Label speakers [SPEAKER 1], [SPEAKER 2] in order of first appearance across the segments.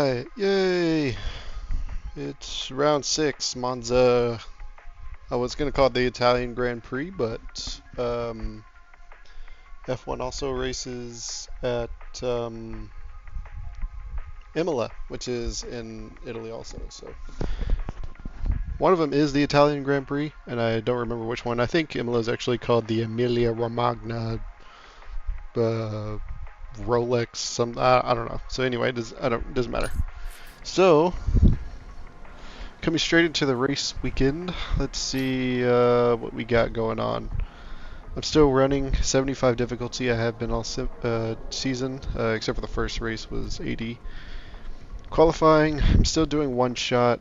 [SPEAKER 1] Alright, yay! It's round 6, Monza. I was going to call it the Italian Grand Prix, but F1 also races at Imola, which is in Italy also. So one of them is the Italian Grand Prix, and I don't remember which one. I think Imola is actually called the Emilia Romagna uh, Rolex. I don't know. So anyway, doesn't matter. So coming straight into the race weekend, let's see what we got going on. I'm still running 75 difficulty. I have been all season, except for the first race was 80. Qualifying, I'm still doing one shot,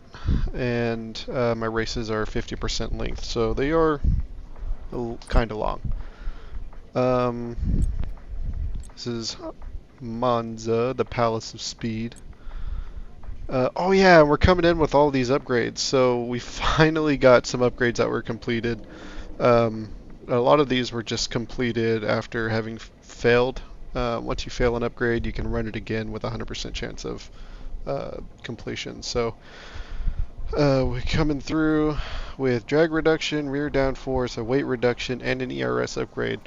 [SPEAKER 1] and my races are 50% length, so they are kind of long. This is Monza, the Palace of Speed. Oh yeah, we're coming in with all these upgrades. So we finally got some upgrades that were completed. A lot of these were just completed after having failed. Once you fail an upgrade, you can run it again with a 100% chance of completion. So we're coming through with drag reduction, rear downforce, a weight reduction, and an ERS upgrade.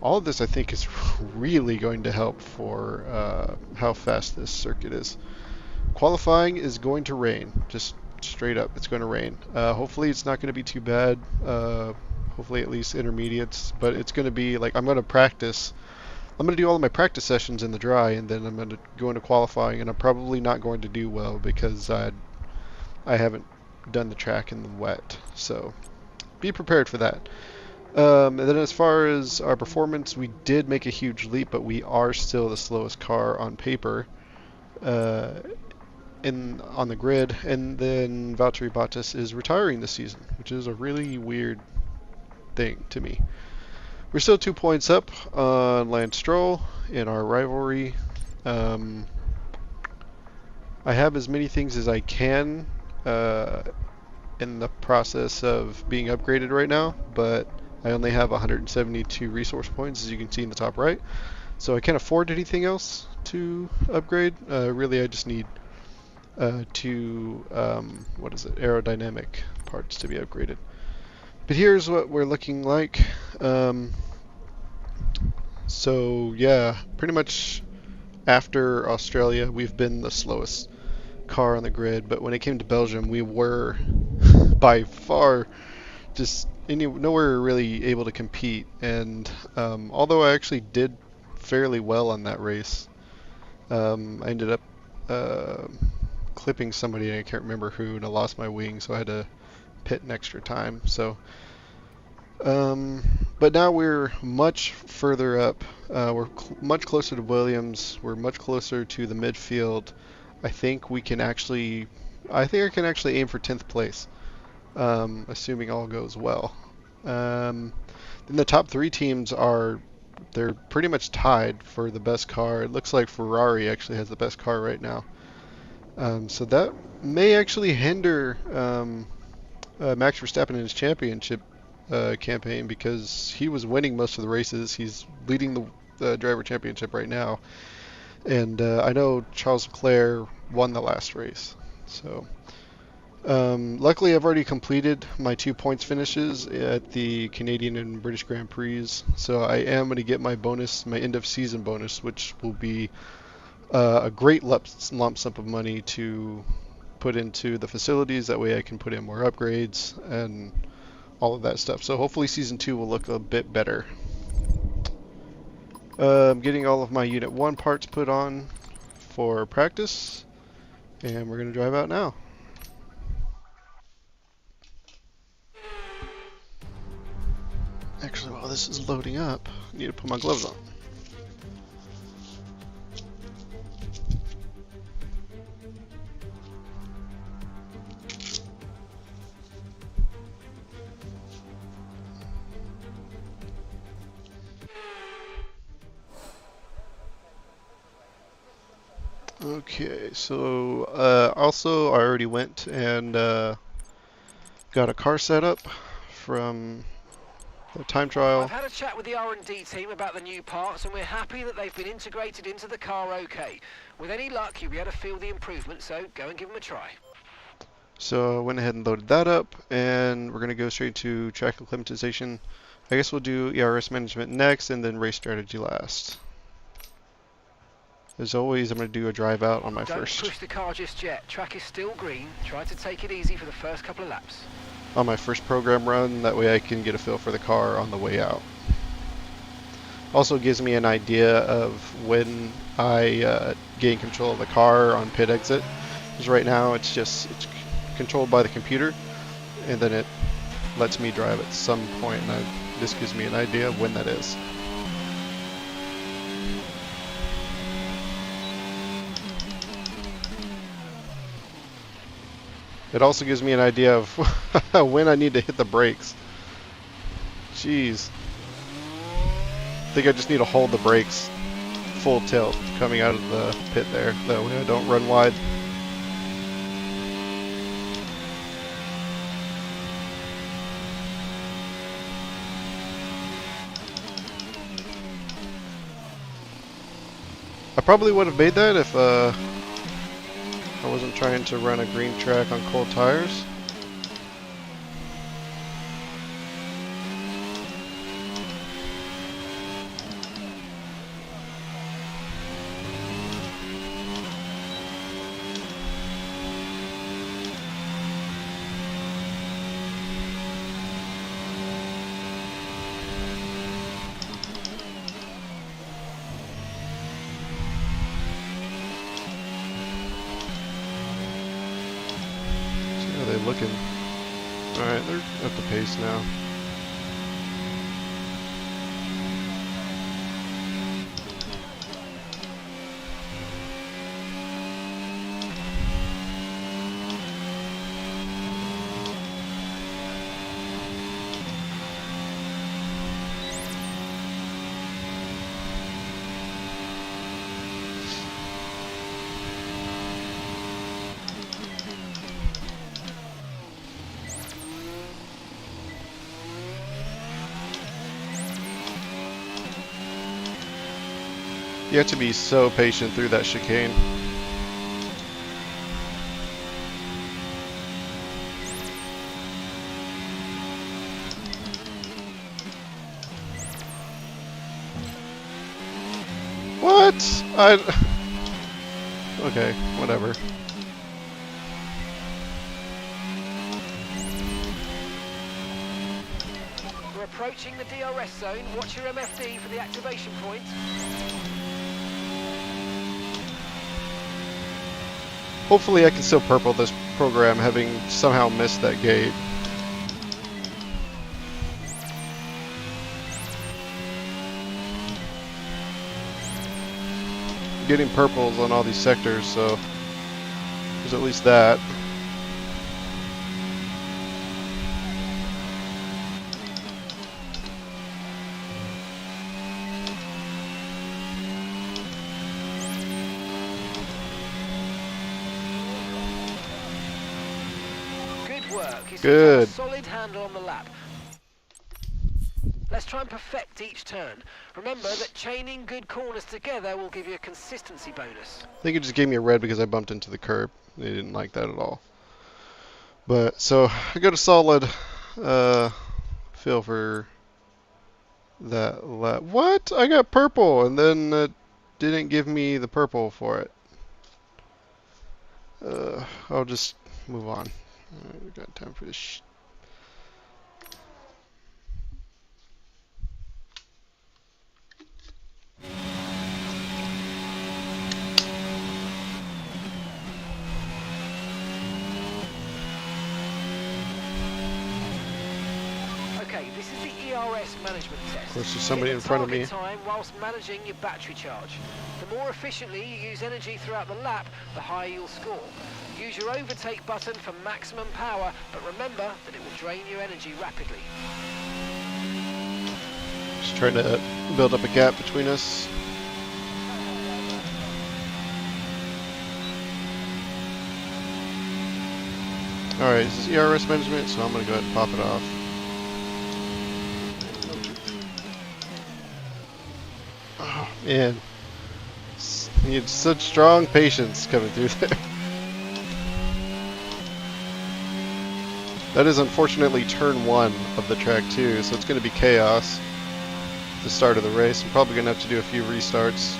[SPEAKER 1] All of this I think is really going to help for how fast this circuit is. Qualifying is going to rain, just straight up, it's going to rain. Hopefully it's not going to be too bad, hopefully at least intermediates, but it's going to be like, I'm going to practice. I'm going to do all of my practice sessions in the dry, and then I'm going to go into qualifying, and I'm probably not going to do well because I haven't done the track in the wet, so be prepared for that. And then as far as our performance, we did make a huge leap, but we are still the slowest car on paper on the grid. And then Valtteri Bottas is retiring this season, which is a really weird thing to me. We're still 2 points up on Lance Stroll in our rivalry. I have as many things as I can in the process of being upgraded right now, but I only have 172 resource points, as you can see in the top right. So I can't afford anything else to upgrade. Really, I just need two, aerodynamic parts to be upgraded. But here's what we're looking like. So yeah, pretty much after Australia, we've been the slowest car on the grid. But when it came to Belgium, we were by far just nowhere really able to compete. And although I actually did fairly well on that race, I ended up clipping somebody, and I can't remember who, and I lost my wing, so I had to pit an extra time. So, but now we're much further up. We're much closer to Williams. We're much closer to the midfield. I think I can actually aim for 10th place, assuming all goes well. Then the top 3 teams they're pretty much tied for the best car. It looks like Ferrari actually has the best car right now. So that may actually hinder Max Verstappen in his championship campaign, because he was winning most of the races. He's leading the driver championship right now. And I know Charles Leclerc won the last race. So luckily I've already completed my 2 points finishes at the Canadian and British Grand Prix. So I am going to get my bonus, my end of season bonus, which will be a great lump sum of money to put into the facilities. That way I can put in more upgrades and all of that stuff. So hopefully season 2 will look a bit better. I'm getting all of my Unit 1 parts put on for practice, and we're going to drive out now. Actually, while this is loading up, I need to put my gloves on. Okay, so also I already went and got a car set up from time trial.
[SPEAKER 2] I've had a chat with the R&D team about the new parts, and we're happy that they've been integrated into the car okay. With any luck, you'll be able to feel the improvement, so go and give them a try.
[SPEAKER 1] So I went ahead and loaded that up, and we're going to go straight to track acclimatization. I guess we'll do ERS management next, and then race strategy last. As always, I'm going to do a drive out on my first.
[SPEAKER 2] Don't push the car just yet. Track is still green. Try to take it easy for the first couple of laps.
[SPEAKER 1] On my first program run, that way I can get a feel for the car on the way out. Also gives me an idea of when I gain control of the car on pit exit. Because right now it's controlled by the computer, and then it lets me drive at some point, and this gives me an idea of when that is. It also gives me an idea of when I need to hit the brakes. Jeez. I think I just need to hold the brakes full tilt coming out of the pit there. That way I don't run wide. I probably would have made that if I wasn't trying to run a green track on cold tires. Looking. Alright, they're at the pace now. You have to be so patient through that chicane. What? Okay, whatever.
[SPEAKER 2] We're approaching the DRS zone. Watch your MFD for the activation point.
[SPEAKER 1] Hopefully I can still purple this program, having somehow missed that gate. Getting purples on all these sectors, so there's at least that. Good.
[SPEAKER 2] Solid handle on the lap. Let's try and perfect each turn. Remember that chaining good corners together will give you a consistency bonus.
[SPEAKER 1] I think it just gave me a red because I bumped into the curb. They didn't like that at all. But so I got a solid feel for that lap. What? I got purple, and then it didn't give me the purple for it. I'll just move on. Alright, we got time for this.
[SPEAKER 2] Okay, this is the ERS management test.
[SPEAKER 1] Of course, there's somebody in front of me.
[SPEAKER 2] Time whilst managing your battery charge. The more efficiently you use energy throughout the lap, the higher you'll score. Use your overtake button for maximum power, but remember that it will drain your energy rapidly.
[SPEAKER 1] Just trying to build up a gap between us. Alright, this is ERS management, so I'm going to go ahead and pop it off. Man, he had such strong patience coming through there. That is unfortunately turn 1 of the track too, so it's going to be chaos at the start of the race. I'm probably going to have to do a few restarts.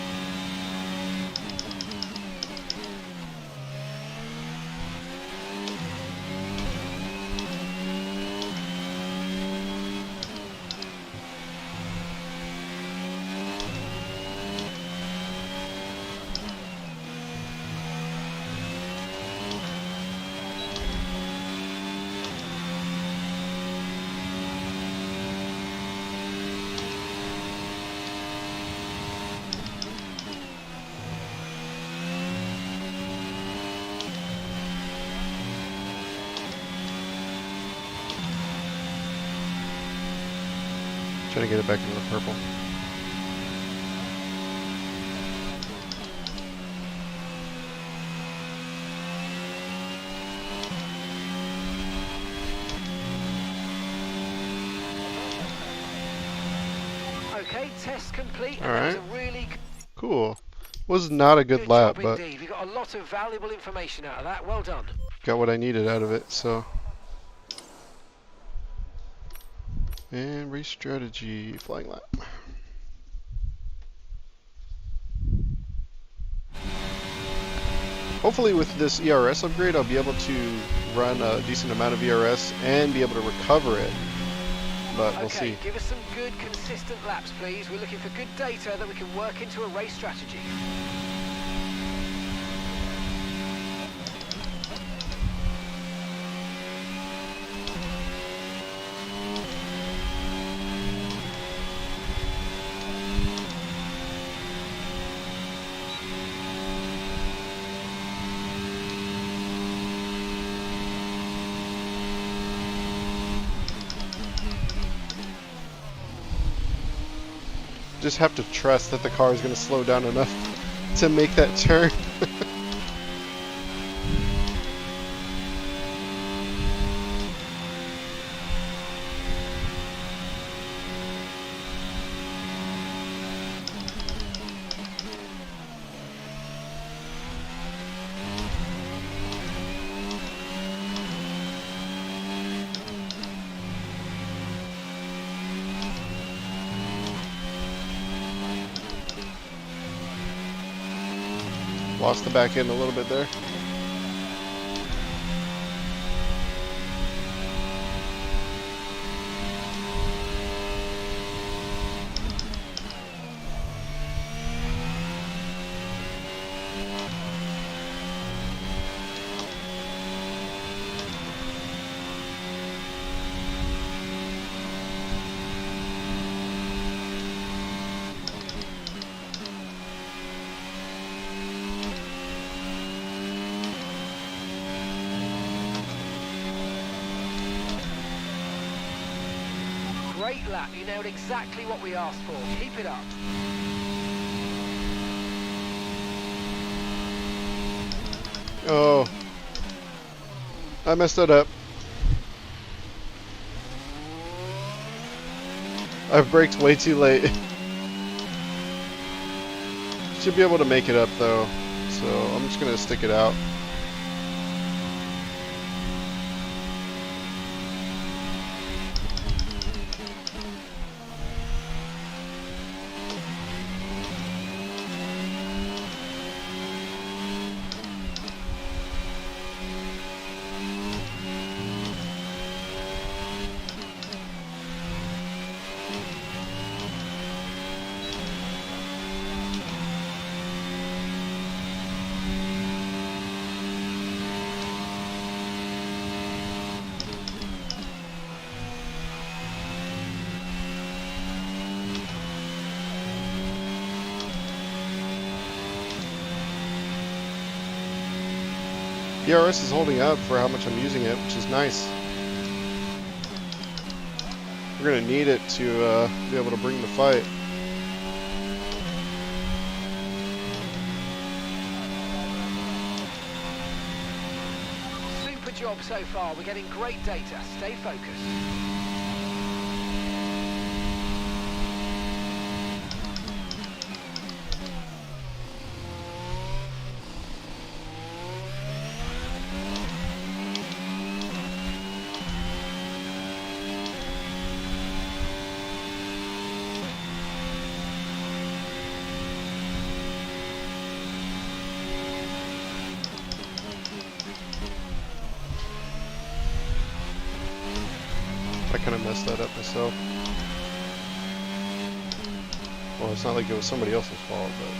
[SPEAKER 1] Trying to get it back into the purple.
[SPEAKER 2] Okay, test complete.
[SPEAKER 1] All right.
[SPEAKER 2] That was a really
[SPEAKER 1] Cool. Was not a good lap,
[SPEAKER 2] job
[SPEAKER 1] but
[SPEAKER 2] indeed. We got a lot of valuable information out of that. Well done.
[SPEAKER 1] got what I needed out of it, so. And race strategy, flying lap. Hopefully with this ERS upgrade, I'll be able to run a decent amount of ERS and be able to recover it. But we'll
[SPEAKER 2] Okay,
[SPEAKER 1] see.
[SPEAKER 2] give us some good, consistent laps, please. We're looking for good data that we can work into a race strategy.
[SPEAKER 1] Just have to trust that the car is going to slow down enough to make that turn. Lost the back end a little bit there.
[SPEAKER 2] Great lap. You nailed exactly what we asked for. Keep it up.
[SPEAKER 1] Oh, I messed that up. I've braked way too late. Should be able to make it up though, so I'm just gonna stick it out. ERS is holding up for how much I'm using it, which is nice. We're going to need it to be able to bring the fight.
[SPEAKER 2] Super job so far. We're getting great data. Stay focused.
[SPEAKER 1] I kind of messed that up myself. Well, it's not like it was somebody else's fault, but...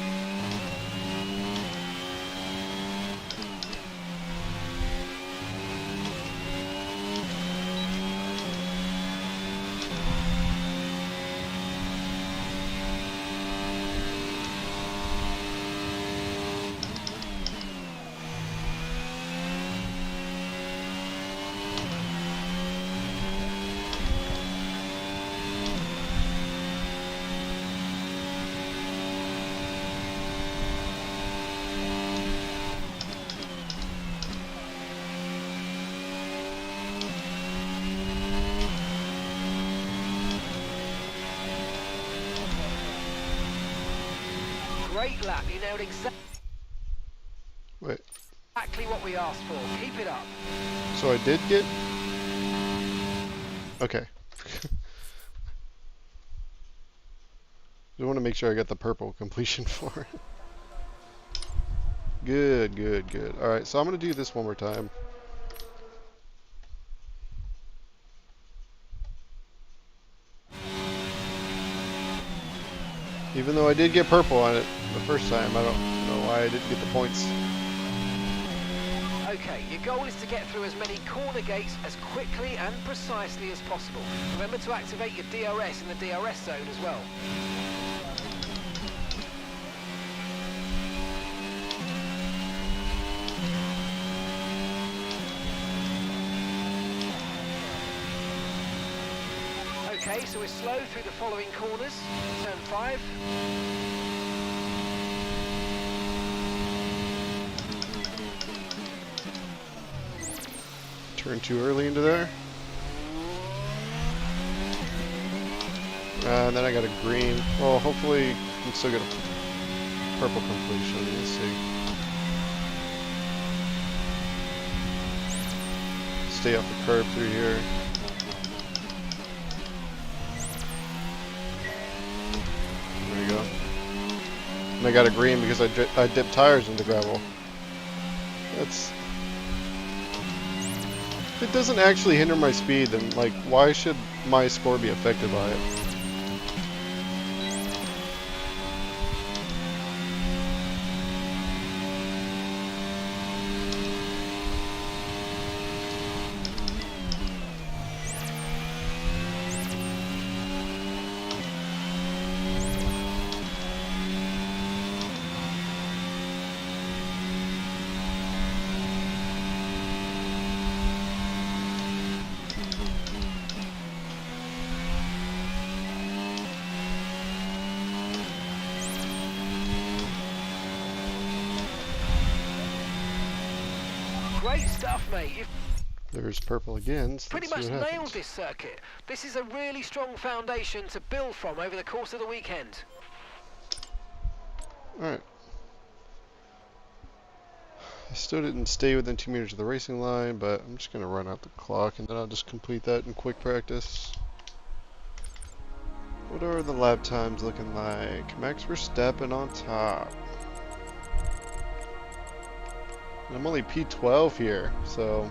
[SPEAKER 2] Great lap, you nailed
[SPEAKER 1] Wait,
[SPEAKER 2] exactly what we asked for. Keep it up.
[SPEAKER 1] so I did get... Okay. I want to make sure I got the purple completion for it. Good, good, good. Alright, so I'm going to do this one more time. Even though I did get purple on it the first time, I don't know why I didn't get the points.
[SPEAKER 2] Okay, your goal is to get through as many corner gates as quickly and precisely as possible. Remember to activate your DRS in the DRS zone as well. Okay, so we're slow through the following corners. Turn 5.
[SPEAKER 1] Turn too early into there. And then I got a green. Well, hopefully I can still get a purple completion. Let's see. Stay off the curb through here. There you go. And I got a green because I dipped tires into gravel. That's... If it doesn't actually hinder my speed, then like, why should my score be affected by it?
[SPEAKER 2] Great stuff, mate. You've
[SPEAKER 1] There's purple again. So
[SPEAKER 2] pretty
[SPEAKER 1] let's
[SPEAKER 2] much
[SPEAKER 1] see what
[SPEAKER 2] nailed
[SPEAKER 1] happens.
[SPEAKER 2] this circuit. This is a really strong foundation to build from over the course of the weekend.
[SPEAKER 1] Alright. I still didn't stay within 2 meters of the racing line, but I'm just going to run out the clock and then I'll just complete that in quick practice. What are the lap times looking like? Max Verstappen on top. And I'm only P12 here, so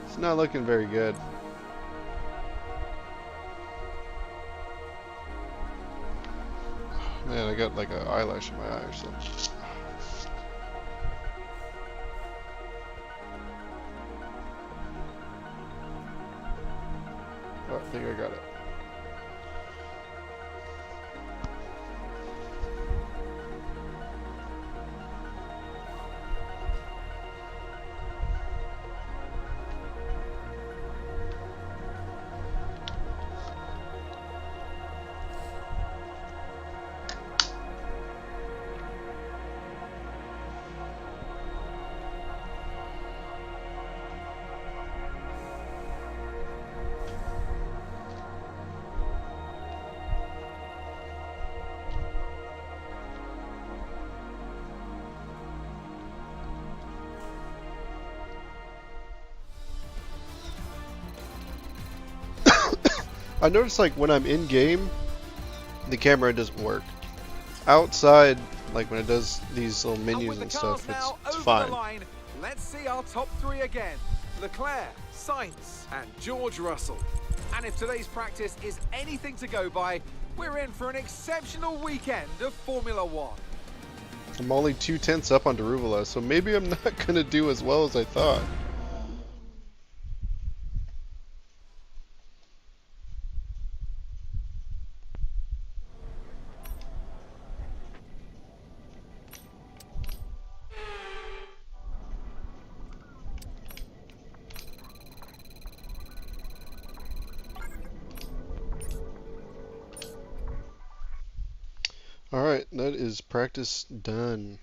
[SPEAKER 1] it's not looking very good. Man, I got like an eyelash in my eye or something. Oh, I think I got it. I noticed like when I'm in game, the camera doesn't work. Outside, like when it does these little menus and stuff, it's fine.
[SPEAKER 3] Let's see our top three again. Leclerc, Sainz, and George Russell. And if today's practice is anything to go by, we're in for an exceptional weekend of Formula One.
[SPEAKER 1] I'm only 2/10 up on Daruvula, so maybe I'm not going to do as well as I thought. Alright, that is practice done.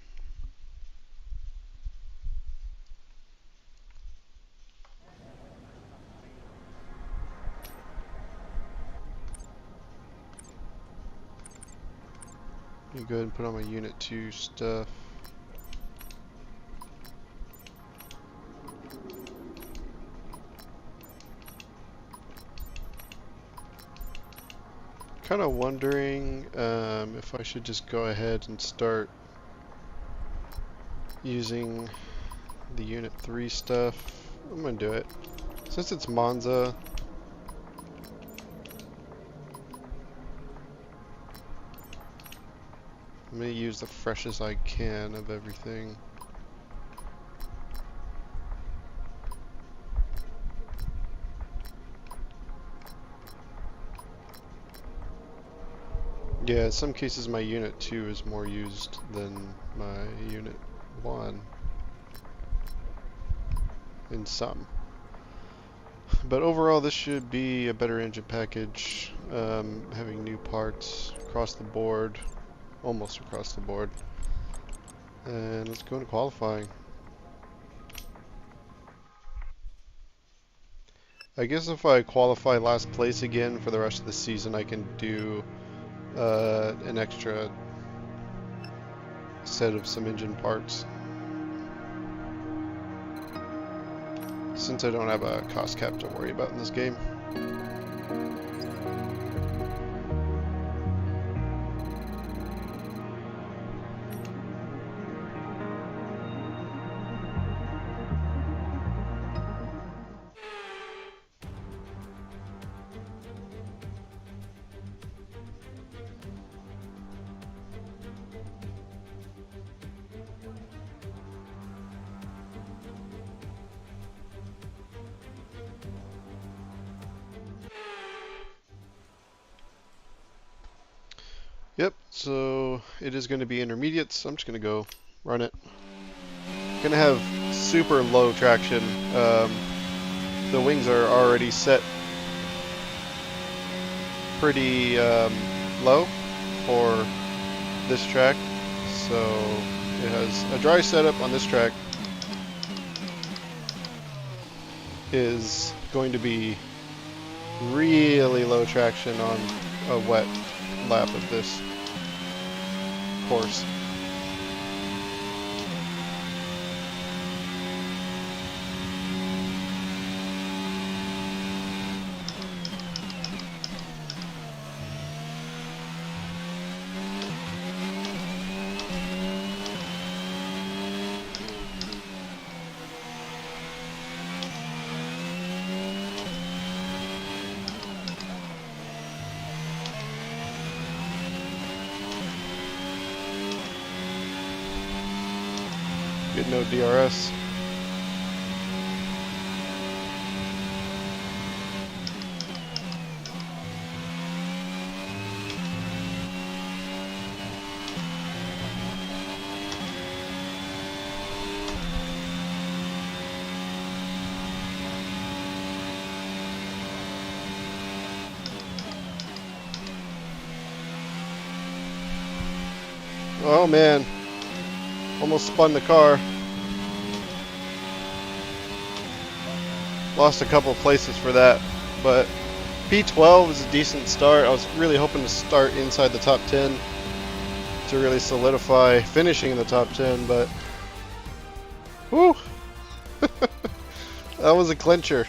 [SPEAKER 1] Let me go ahead and put on my Unit 2 stuff. Kind of wondering if I should just go ahead and start using the Unit 3 stuff. I'm going to do it. Since it's Monza, I'm going to use the freshest I can of everything. Yeah, in some cases my Unit 2 is more used than my Unit 1. In some. But overall this should be a better engine package, having new parts across the board, almost across the board. And let's go into qualifying. I guess if I qualify last place again for the rest of the season, I can do an extra set of some engine parts. Since I don't have a cost cap to worry about in this game. Yep, so it is going to be intermediates. So I'm just going to go run it. Going to have super low traction. The wings are already set pretty low for this track. So it has a dry setup on this track. Is going to be really low traction on a wet lap of this course. Get no DRS. Oh man, almost spun the car. Lost a couple places for that, but P12 is a decent start. I was really hoping to start inside the top 10 to really solidify finishing in the top 10, but whew, that was a clincher.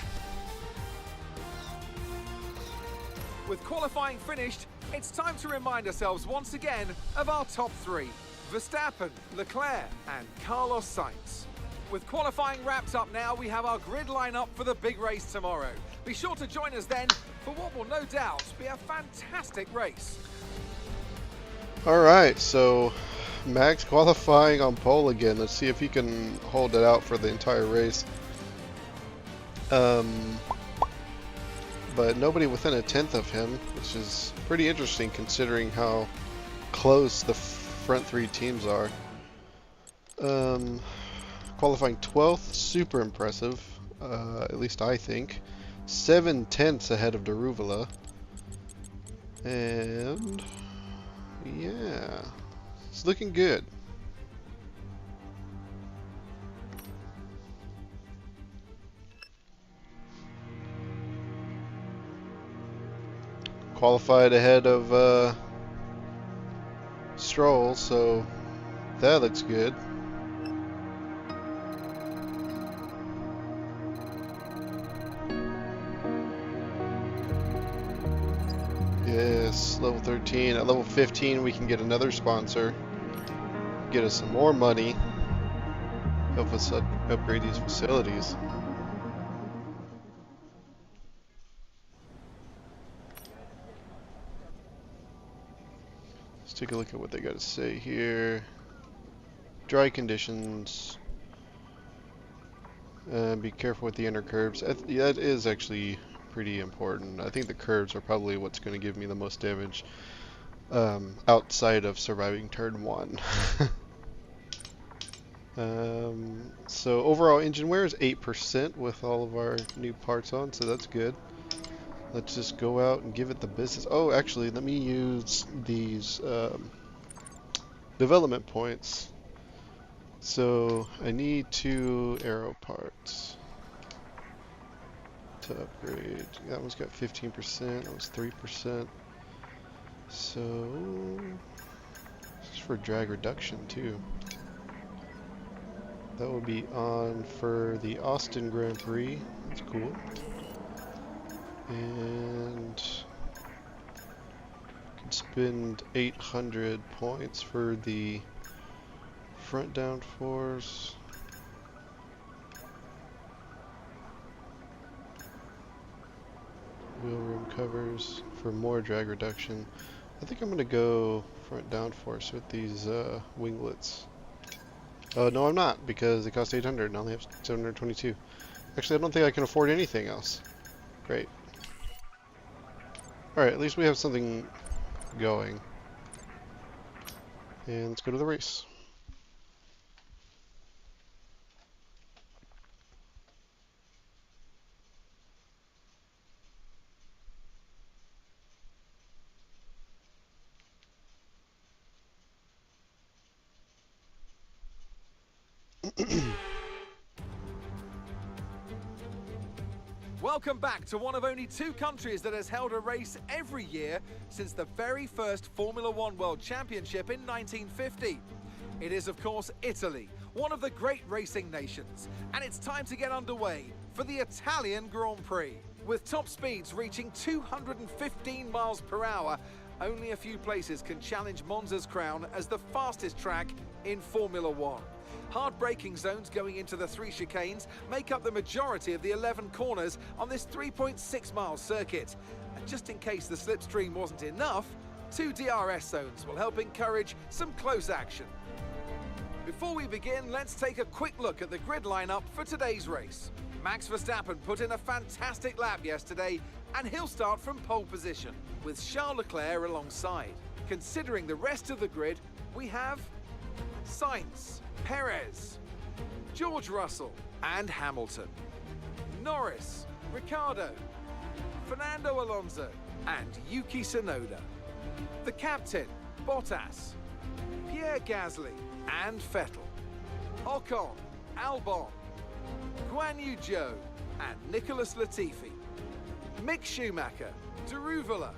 [SPEAKER 3] With qualifying finished, it's time to remind ourselves once again of our top three: Verstappen, Leclerc and Carlos Sainz. With qualifying wrapped up now, we have our grid lineup for the big race tomorrow. Be sure to join us then for what will no doubt be a fantastic race.
[SPEAKER 1] Alright, so Max qualifying on pole again. Let's see if he can hold it out for the entire race. But nobody within a tenth of him, which is pretty interesting considering how close the front three teams are. Qualifying 12th, super impressive, at least I think. 7/10 ahead of Daruvula. And yeah, it's looking good. Qualified ahead of Stroll, so that looks good. Yes, level 13. At level 15 we can get another sponsor, get us some more money, help us upgrade these facilities. Let's take a look at what they got to say here. Dry conditions. Be careful with the inner curves. That is actually pretty important. I think the curves are probably what's going to give me the most damage outside of surviving turn 1. So overall engine wear is 8% with all of our new parts on, so that's good. Let's just go out and give it the business. Oh, actually, let me use these development points. So I need 2 aero parts to upgrade. That one's got 15%, that was 3%. So this is for drag reduction too. That will be on for the Austin Grand Prix. That's cool. And could spend 800 points for the front downforce. Wheel rim covers for more drag reduction. I think I'm gonna go front downforce with these winglets. Oh no, I'm not, because they cost 800 and I only have 722. Actually, I don't think I can afford anything else. Great. Alright, at least we have something going. And let's go to the race.
[SPEAKER 3] Welcome back to one of only 2 countries that has held a race every year since the very first Formula One World Championship in 1950. It is, of course, Italy, one of the great racing nations, and it's time to get underway for the Italian Grand Prix. With top speeds reaching 215 miles per hour, only a few places can challenge Monza's crown as the fastest track in Formula One. Hard braking zones going into the 3 chicanes make up the majority of the 11 corners on this 3.6-mile circuit. And just in case the slipstream wasn't enough, 2 DRS zones will help encourage some close action. Before we begin, let's take a quick look at the grid lineup for today's race. Max Verstappen put in a fantastic lap yesterday, and he'll start from pole position, with Charles Leclerc alongside. Considering the rest of the grid, we have Sainz, Perez, George Russell and Hamilton, Norris, Ricciardo, Fernando Alonso and Yuki Tsunoda, the captain, Bottas, Pierre Gasly and Vettel, Ocon, Albon, Guan Yu Zhou and Nicholas Latifi, Mick Schumacher, Daruvula,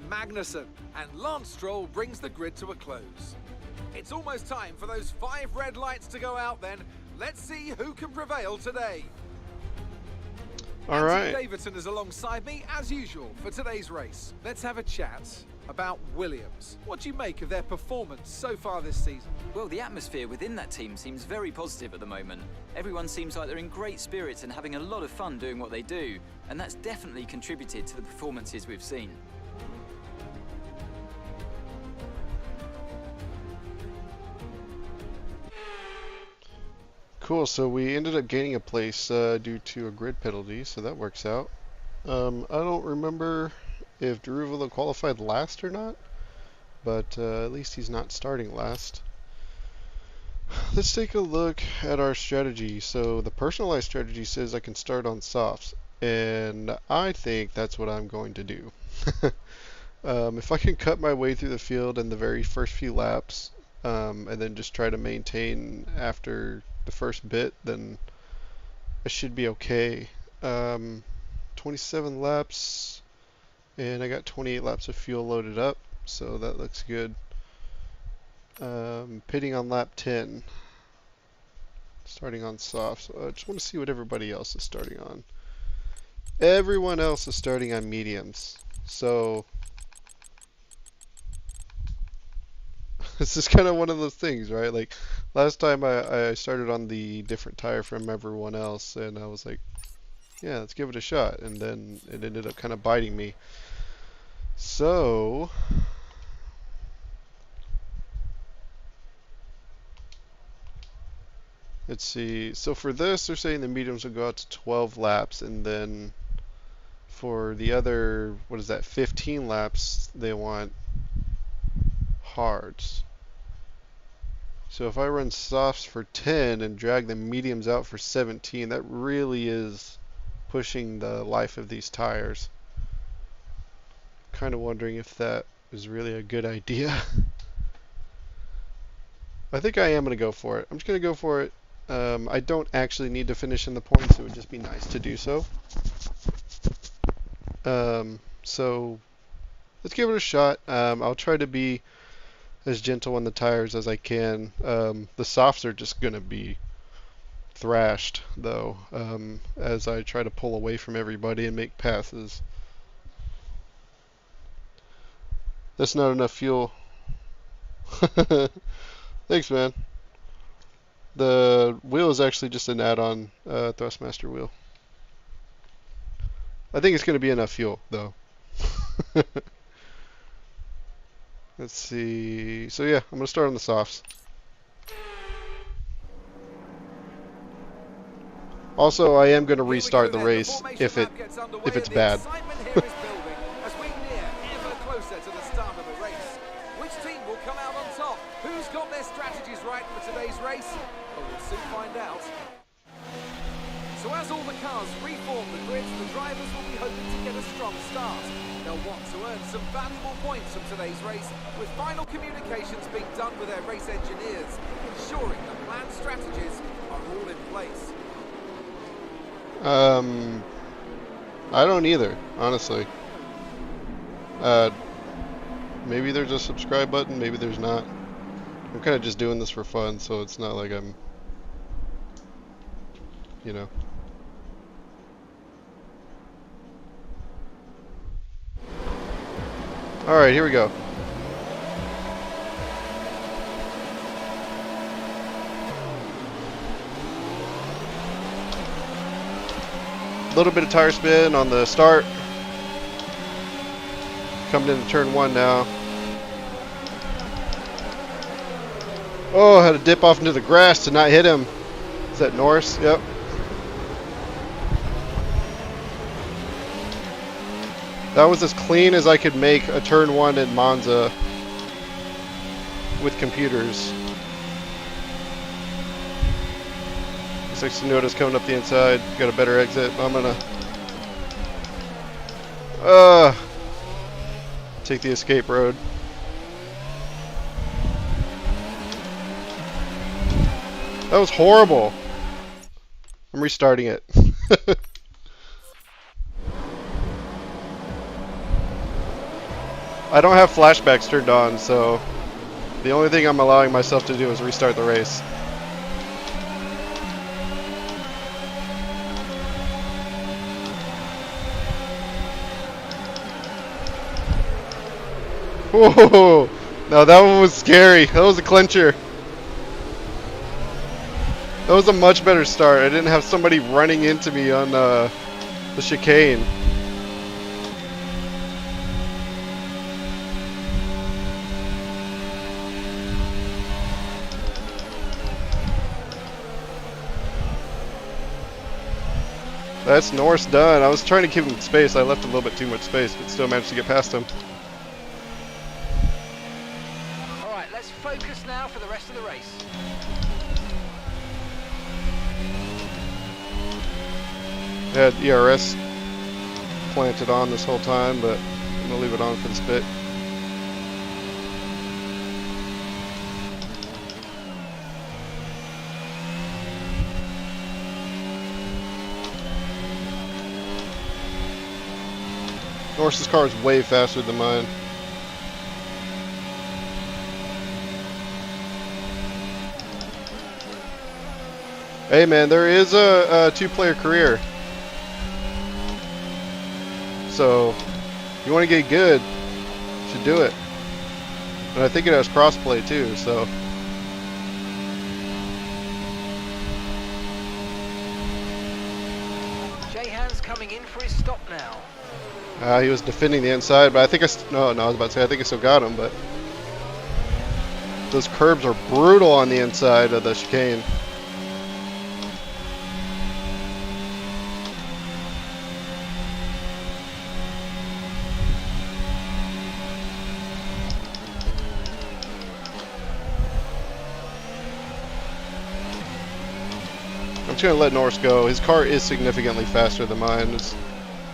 [SPEAKER 3] Magnussen and Lance Stroll brings the grid to a close. It's almost time for those 5 red lights to go out then. Let's see who can prevail today.
[SPEAKER 1] All right.
[SPEAKER 3] Anthony Davidson is alongside me as usual for today's race. Let's have a chat. about Williams. What do you make of their performance so far this season?
[SPEAKER 4] Well, the atmosphere within that team seems very positive at the moment. Everyone seems like they're in great spirits and having a lot of fun doing what they do, and that's definitely contributed to the performances we've seen.
[SPEAKER 1] Cool, so we ended up gaining a place due to a grid penalty, so that works out. I don't remember if Daruvalo qualified last or not, but at least he's not starting last. Let's take a look at our strategy. So the personalized strategy says I can start on softs, and I think that's what I'm going to do. If I can cut my way through the field in the very first few laps, and then just try to maintain after the first bit, then I should be okay. 27 laps, and I got 28 laps of fuel loaded up, so that looks good. Pitting on lap 10, starting on soft. So I just want to see what everybody else is starting on. Everyone else is starting on mediums, so this is kind of one of those things, right? Like last time I started on the different tire from everyone else, and I was like, yeah, let's give it a shot, and then it ended up kind of biting me. So let's see. So for this, they're saying the mediums will go out to 12 laps, and then for the other, what is that, 15 laps, they want hards. So if I run softs for 10 and drag the mediums out for 17, that really is pushing the life of these tires. Kind of wondering if that is really a good idea. I think I am going to go for it. I'm just going to go for it. I don't actually need to finish in the points. It would just be nice to do so. So let's give it a shot. I'll try to be as gentle on the tires as I can. The softs are just going to be thrashed, though, as I try to pull away from everybody and make passes. That's not enough fuel. Thanks, man. The wheel is actually just an add-on Thrustmaster wheel. I think it's going to be enough fuel, though. Let's see. So yeah, I'm going to start on the softs. Also, I am going to restart the race if it's bad.
[SPEAKER 3] As we near ever closer to the start of the race. Which team will come out on top? Who's got their strategies right for today's race? Well, we'll soon find out. So as all the cars reform the grids, the drivers will be hoping to get a strong start. They'll want to earn some valuable points from today's race, with final communications being done with their race engineers, ensuring the planned strategies are all in place.
[SPEAKER 1] I don't either, honestly. Maybe there's a subscribe button, maybe there's not. I'm kind of just doing this for fun, so it's not like I'm, you know. Alright, here we go. A little bit of tire spin on the start. Coming into turn 1 now. Oh, had to dip off into the grass to not hit him. Is that Norris? Yep. That was as clean as I could make a turn 1 in Monza with computers. Looks like Tsunoda's coming up the inside. Got a better exit. I'm gonna take the escape road. That was horrible. I'm restarting it. I don't have flashbacks turned on, so the only thing I'm allowing myself to do is restart the race. Oh, no, that one was scary. That was a clincher. That was a much better start. I didn't have somebody running into me on the chicane. That's Norris done. I was trying to keep him in space. I left a little bit too much space, but still managed to get past him.
[SPEAKER 2] All right, let's focus now for the rest of the race.
[SPEAKER 1] I had ERS planted on this whole time, but I'm gonna leave it on for this bit. Norris's car is way faster than mine. Hey man, there is a two-player career. So, if you want to get good, you should do it. And I think it has crossplay too, so.
[SPEAKER 2] Jehan's coming in for his stop now.
[SPEAKER 1] He was defending the inside, but I think no, I was about to say I think I still got him, but those curbs are brutal on the inside of the chicane. I'm just gonna let Norris go. His car is significantly faster than mine. There's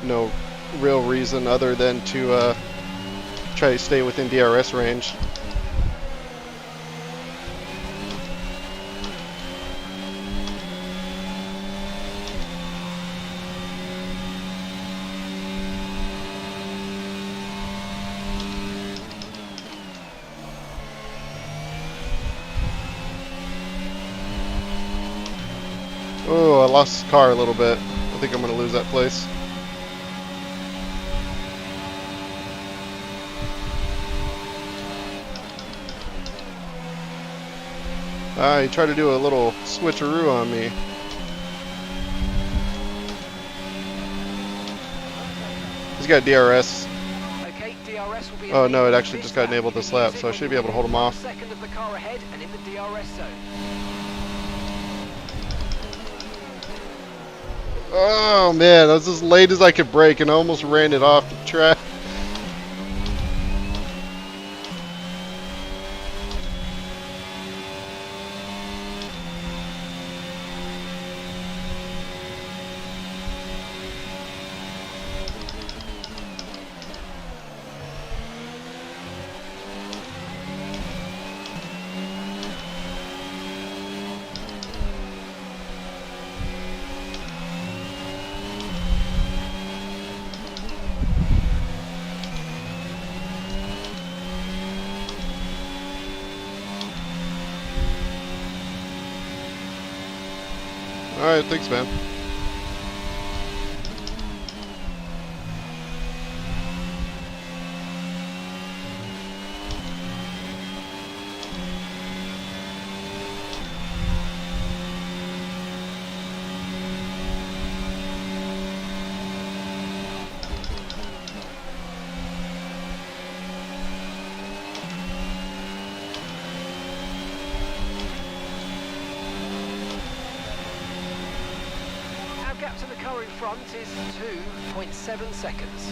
[SPEAKER 1] no real reason other than to try to stay within DRS range. Oh, I lost the car a little bit. I think I'm gonna lose that place. He tried to do a little switcheroo on me. He's got DRS.
[SPEAKER 2] Okay, DRS will be
[SPEAKER 1] Oh no, it actually just got enabled this lap, so I should be able to hold him off.
[SPEAKER 2] Second of the car ahead and in the DRS zone.
[SPEAKER 1] Oh man, I was as late as I could brake and I almost ran it off the track. Alright, thanks man.
[SPEAKER 2] Our gap to the car in front is 2.7 seconds.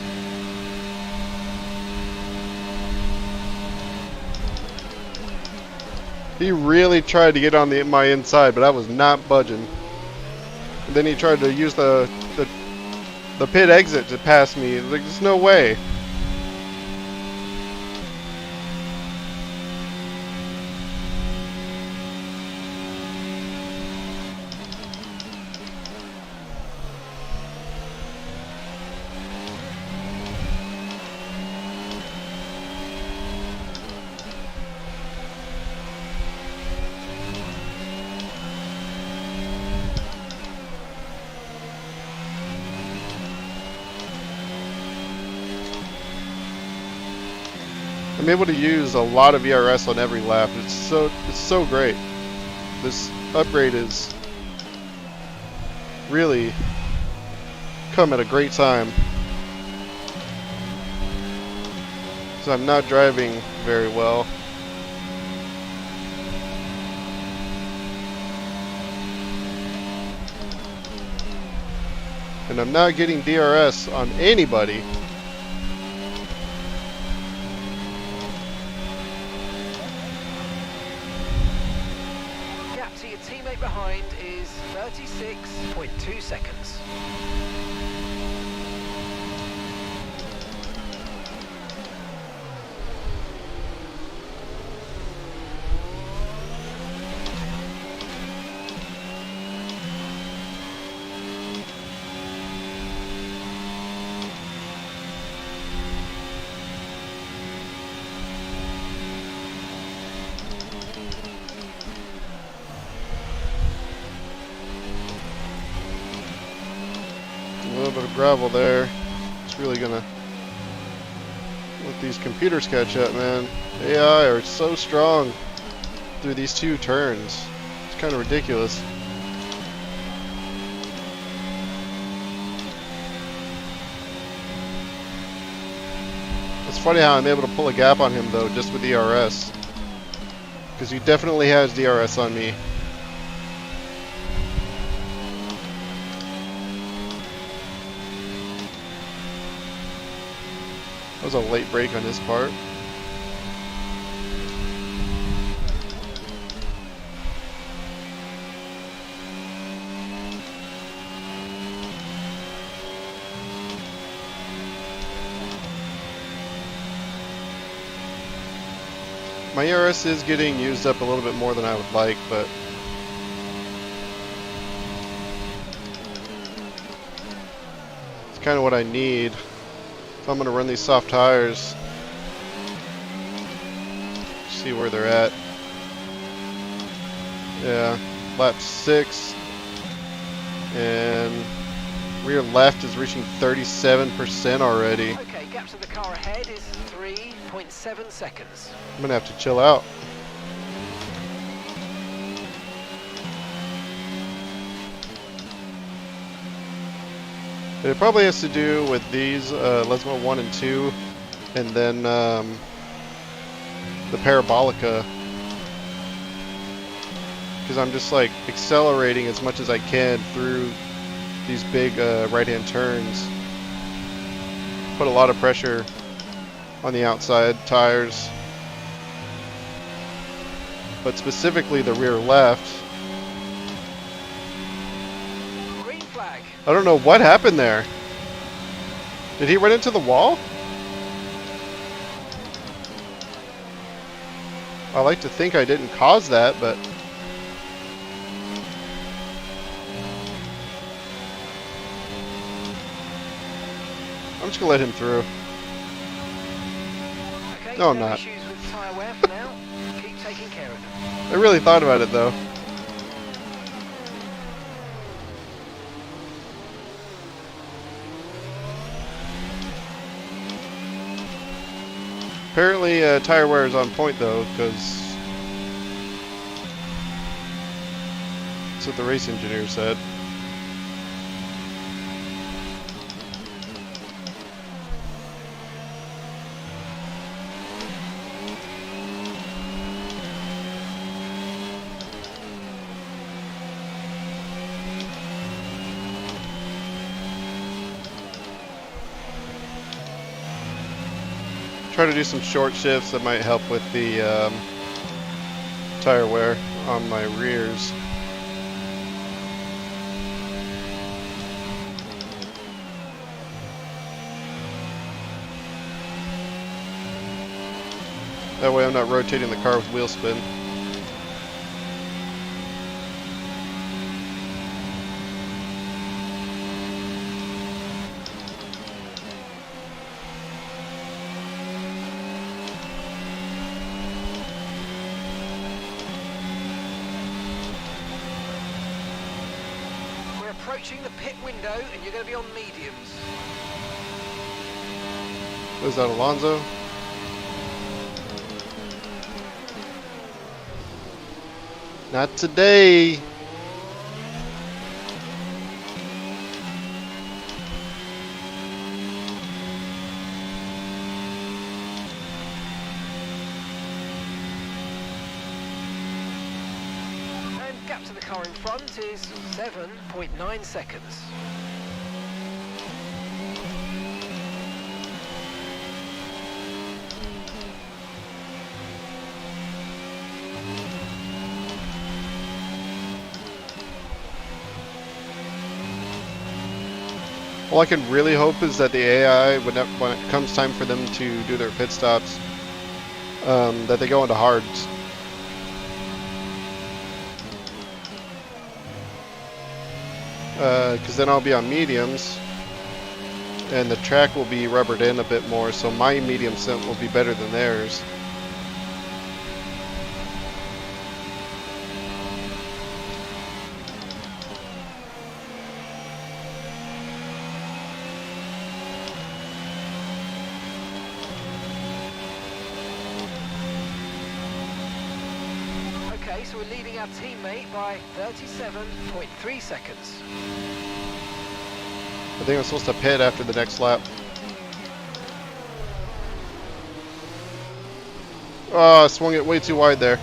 [SPEAKER 1] He really tried to get on my inside, but I was not budging. And then he tried to use the pit exit to pass me. Like, there's no way. I'm able to use a lot of ERS on every lap. It's so great. This upgrade is really come at a great time. So I'm not driving very well. And I'm not getting DRS on anybody.
[SPEAKER 2] Gap to your teammate behind is 36.2 seconds.
[SPEAKER 1] A little bit of gravel there. It's really gonna let these computers catch up, man. AI are so strong through these two turns. It's kind of ridiculous. It's funny how I'm able to pull a gap on him though, just with DRS. Because he definitely has DRS on me. That was a late break on his part. My ERS is getting used up a little bit more than I would like, but it's kind of what I need if I'm going to run these soft tires. See where they're at. Yeah, lap 6, and rear left is reaching 37% already.
[SPEAKER 2] Okay, gap to the car ahead is 3.7 seconds.
[SPEAKER 1] I'm gonna have to chill out. It probably has to do with these Lesmo 1 and 2, and then the Parabolica, because I'm just like accelerating as much as I can through these big right-hand turns. Put a lot of pressure on the outside tires, but specifically the rear left.
[SPEAKER 2] Green flag.
[SPEAKER 1] I don't know what happened there. Did he run into the wall? I like to think I didn't cause that, but I'm just gonna let him through.
[SPEAKER 2] Okay,
[SPEAKER 1] No, I'm
[SPEAKER 2] no
[SPEAKER 1] not.
[SPEAKER 2] issues with tyre wear for now. Keep taking care of them.
[SPEAKER 1] I really thought about it though. Apparently tire wear is on point though, because that's what the race engineer said. Try to do some short shifts that might help with the tire wear on my rears. That way I'm not rotating the car with wheel spin.
[SPEAKER 2] Approaching the pit window, and you're going to be on mediums.
[SPEAKER 1] Is that Alonso? Not today.
[SPEAKER 2] And gap to the car in front is 7.9 seconds.
[SPEAKER 1] All I can really hope is that the AI, when it comes time for them to do their pit stops, that they go into hards. Because then I'll be on mediums, and the track will be rubbered in a bit more, so my medium scent will be better than theirs.
[SPEAKER 2] Okay, so we're leading our teammate by 37.3 seconds.
[SPEAKER 1] I think I'm supposed to pit after the next lap. Oh, I swung it way too wide there.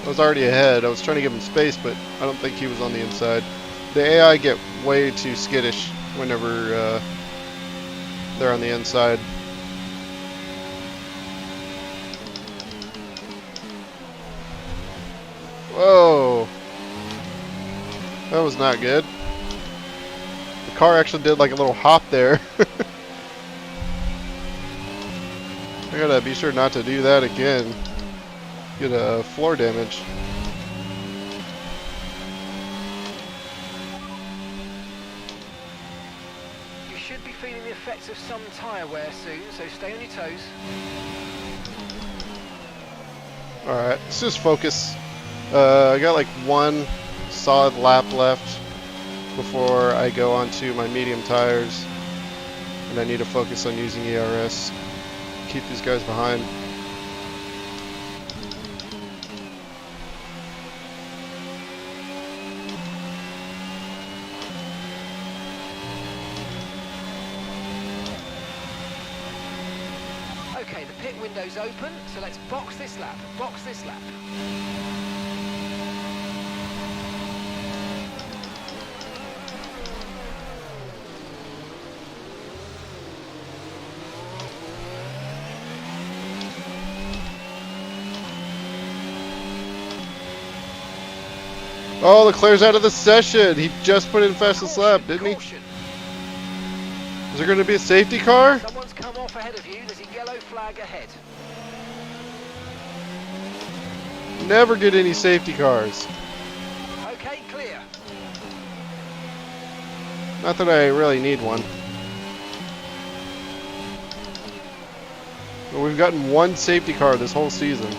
[SPEAKER 1] I was already ahead. I was trying to give him space, but I don't think he was on the inside. The AI get way too skittish whenever they're on the inside. Whoa. That was not good. The car actually did like a little hop there. I gotta be sure not to do that again. Get a floor damage.
[SPEAKER 2] You should be feeling the effects of some tyre wear soon, so stay on your toes.
[SPEAKER 1] Alright, let's just focus. I got like one solid lap left before I go onto my medium tires. And I need to focus on using ERS. Keep these guys behind.
[SPEAKER 2] Okay, the pit window's open, so let's box this lap. Box this lap.
[SPEAKER 1] Oh, Leclerc's out of the session. He just put in fastest lap, didn't he?
[SPEAKER 2] Caution.
[SPEAKER 1] Is there going to be a safety car?
[SPEAKER 2] Someone's come off ahead of you. There's a yellow flag ahead.
[SPEAKER 1] Never get any safety cars.
[SPEAKER 2] Okay, clear.
[SPEAKER 1] Not that I really need one. But we've gotten one safety car this whole season.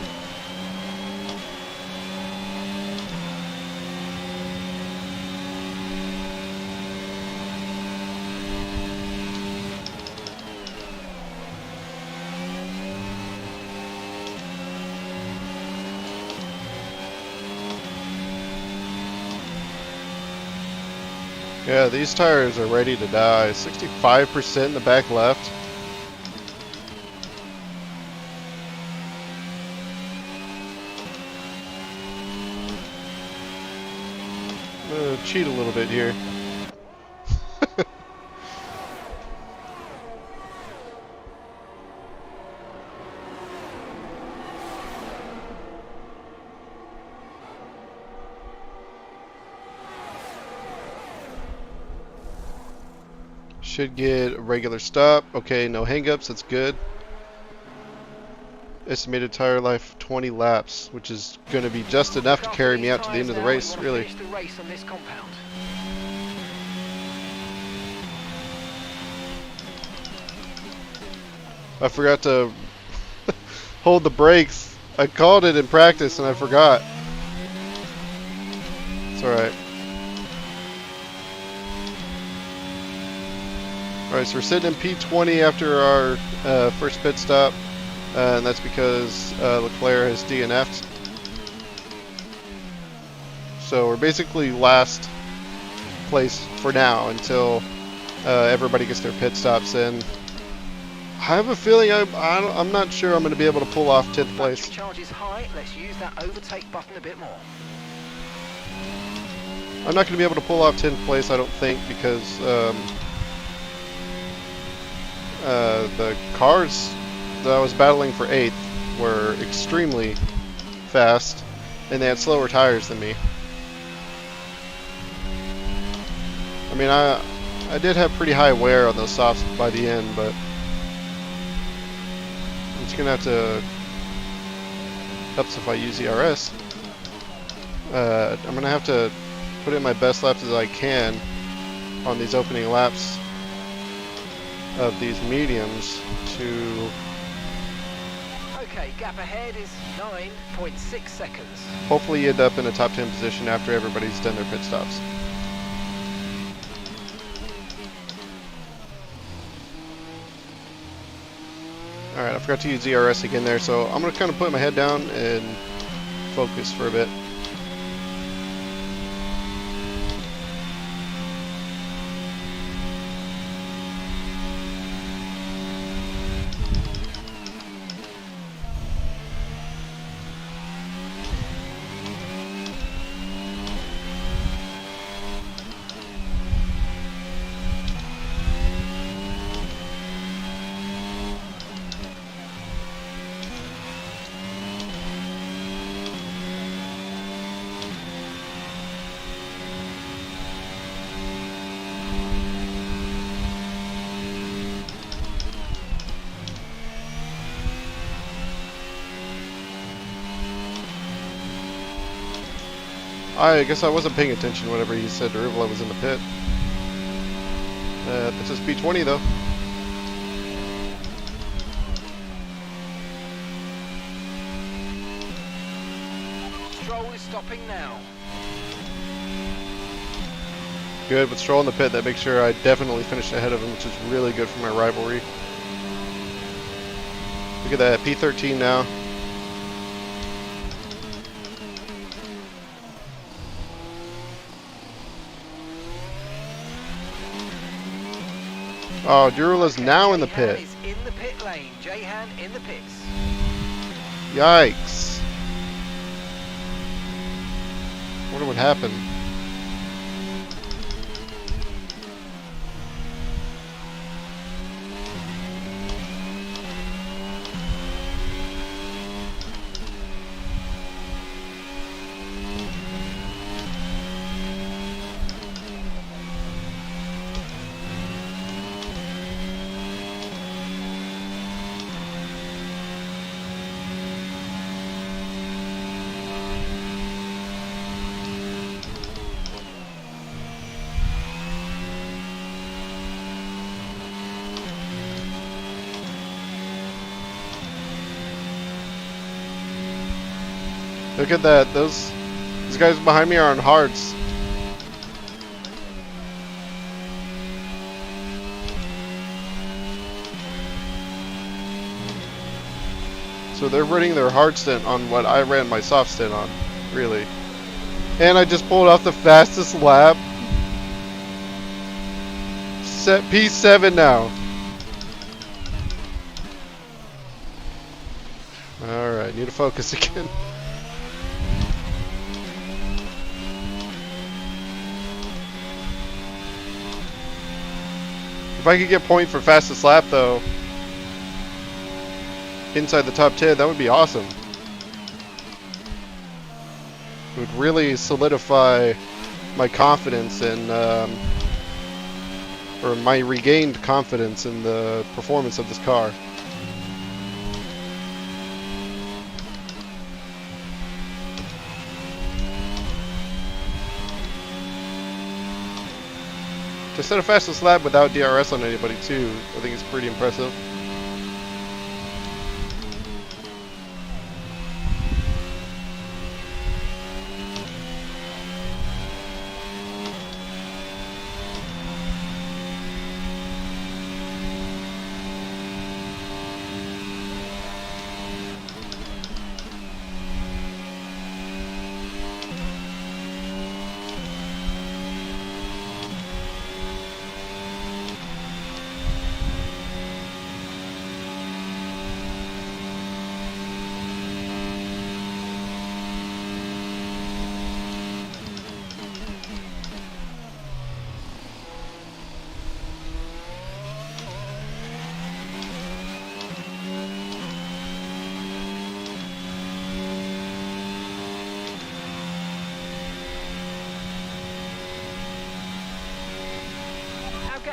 [SPEAKER 1] Yeah, these tires are ready to die. 65% in the back left. I'm gonna cheat a little bit here. Should get a regular stop. Okay, no hangups, that's good. Estimated tire life 20 laps, which is going to be just enough to carry me out to the end of the race, really.
[SPEAKER 2] Finish the race on this compound.
[SPEAKER 1] I forgot to hold the brakes. I called it in practice and I forgot. It's alright. Alright, so we're sitting in P20 after our first pit stop. And that's because Leclerc has DNF'd. So we're basically last place for now until everybody gets their pit stops in. I have a feeling I'm not sure I'm going to be able to pull off 10th place.
[SPEAKER 2] Battery charge is high. Let's use that overtake button a bit more.
[SPEAKER 1] I'm not going to be able to pull off 10th place, I don't think, because the cars that I was battling for 8th were extremely fast, and they had slower tires than me. I mean, I did have pretty high wear on those softs by the end, but I'm just going to have to... helps if I use ERS. I'm going to have to put in my best laps as I can on these opening laps of these mediums to...
[SPEAKER 2] Okay, gap ahead is 9.6 seconds.
[SPEAKER 1] hopefully end up in a top 10 position after everybody's done their pit stops. Alright, I forgot to use ERS again there, so I'm going to kind of put my head down and focus for a bit. I guess I wasn't paying attention whenever he said Rivolo was in the pit. That's just P20 though.
[SPEAKER 2] Stroll is stopping now.
[SPEAKER 1] Good, with Stroll in the pit, that makes sure I definitely finished ahead of him, which is really good for my rivalry. Look at that, P13 now. Oh, Durula's now in the pit.
[SPEAKER 2] Is in the pit lane. Jehan in the pits.
[SPEAKER 1] Yikes. Wonder what happened. Look at that. These guys behind me are on hards. So they're running their hard stint on what I ran my soft stint on, really. And I just pulled off the fastest lap. Set P7 now. Alright, need to focus again. If I could get point for fastest lap though, inside the top 10, that would be awesome. It would really solidify my confidence in, or my regained confidence in the performance of this car. To set a fastest lap without DRS on anybody too, I think it's pretty impressive.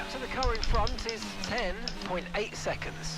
[SPEAKER 2] lap to the car in front is 10.8 seconds.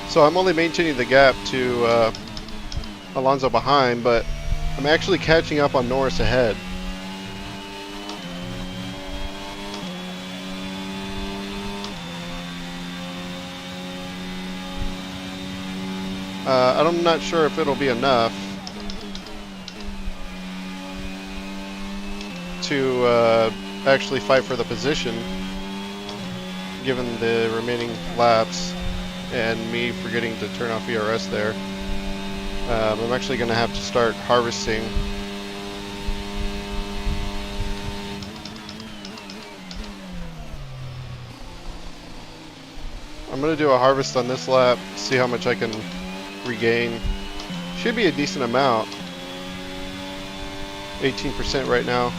[SPEAKER 1] So I'm only maintaining the gap to Alonso behind, but I'm actually catching up on Norris ahead. I'm not sure if it'll be enough to actually fight for the position, given the remaining laps and me forgetting to turn off ERS there. I'm actually going to have to start harvesting. I'm going to do a harvest on this lap, see how much I can regain. Should be a decent amount. 18% right now.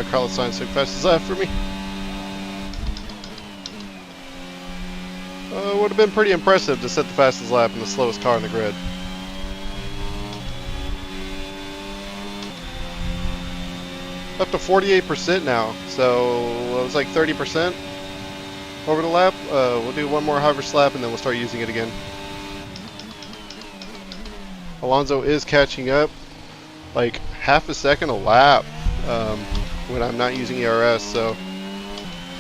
[SPEAKER 1] Carlos Sainz took fastest lap for me. Would have been pretty impressive to set the fastest lap in the slowest car in the grid. Up to 48% now, so it was like 30% over the lap. We'll do one more harvest lap and then we'll start using it again. Alonso is catching up, like half a second a lap. When I'm not using ERS, so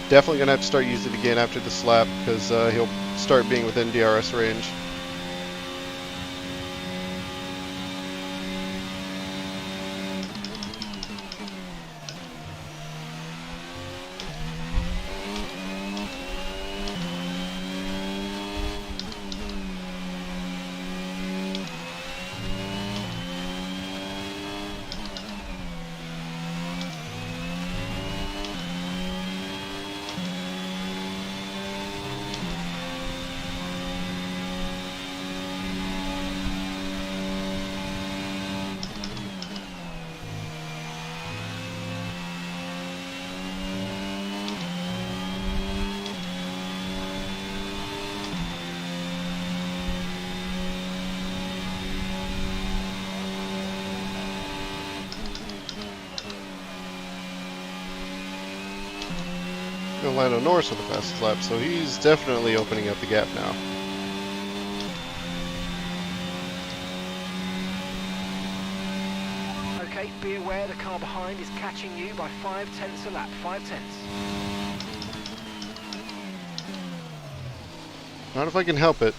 [SPEAKER 1] definitely gonna have to start using it again after this lap because he'll start being within DRS range. Lando Norris with the fastest lap, so he's definitely opening up the gap now.
[SPEAKER 2] Okay, be aware the car behind is catching you by 0.5 a lap. 0.5.
[SPEAKER 1] Not if I can help it.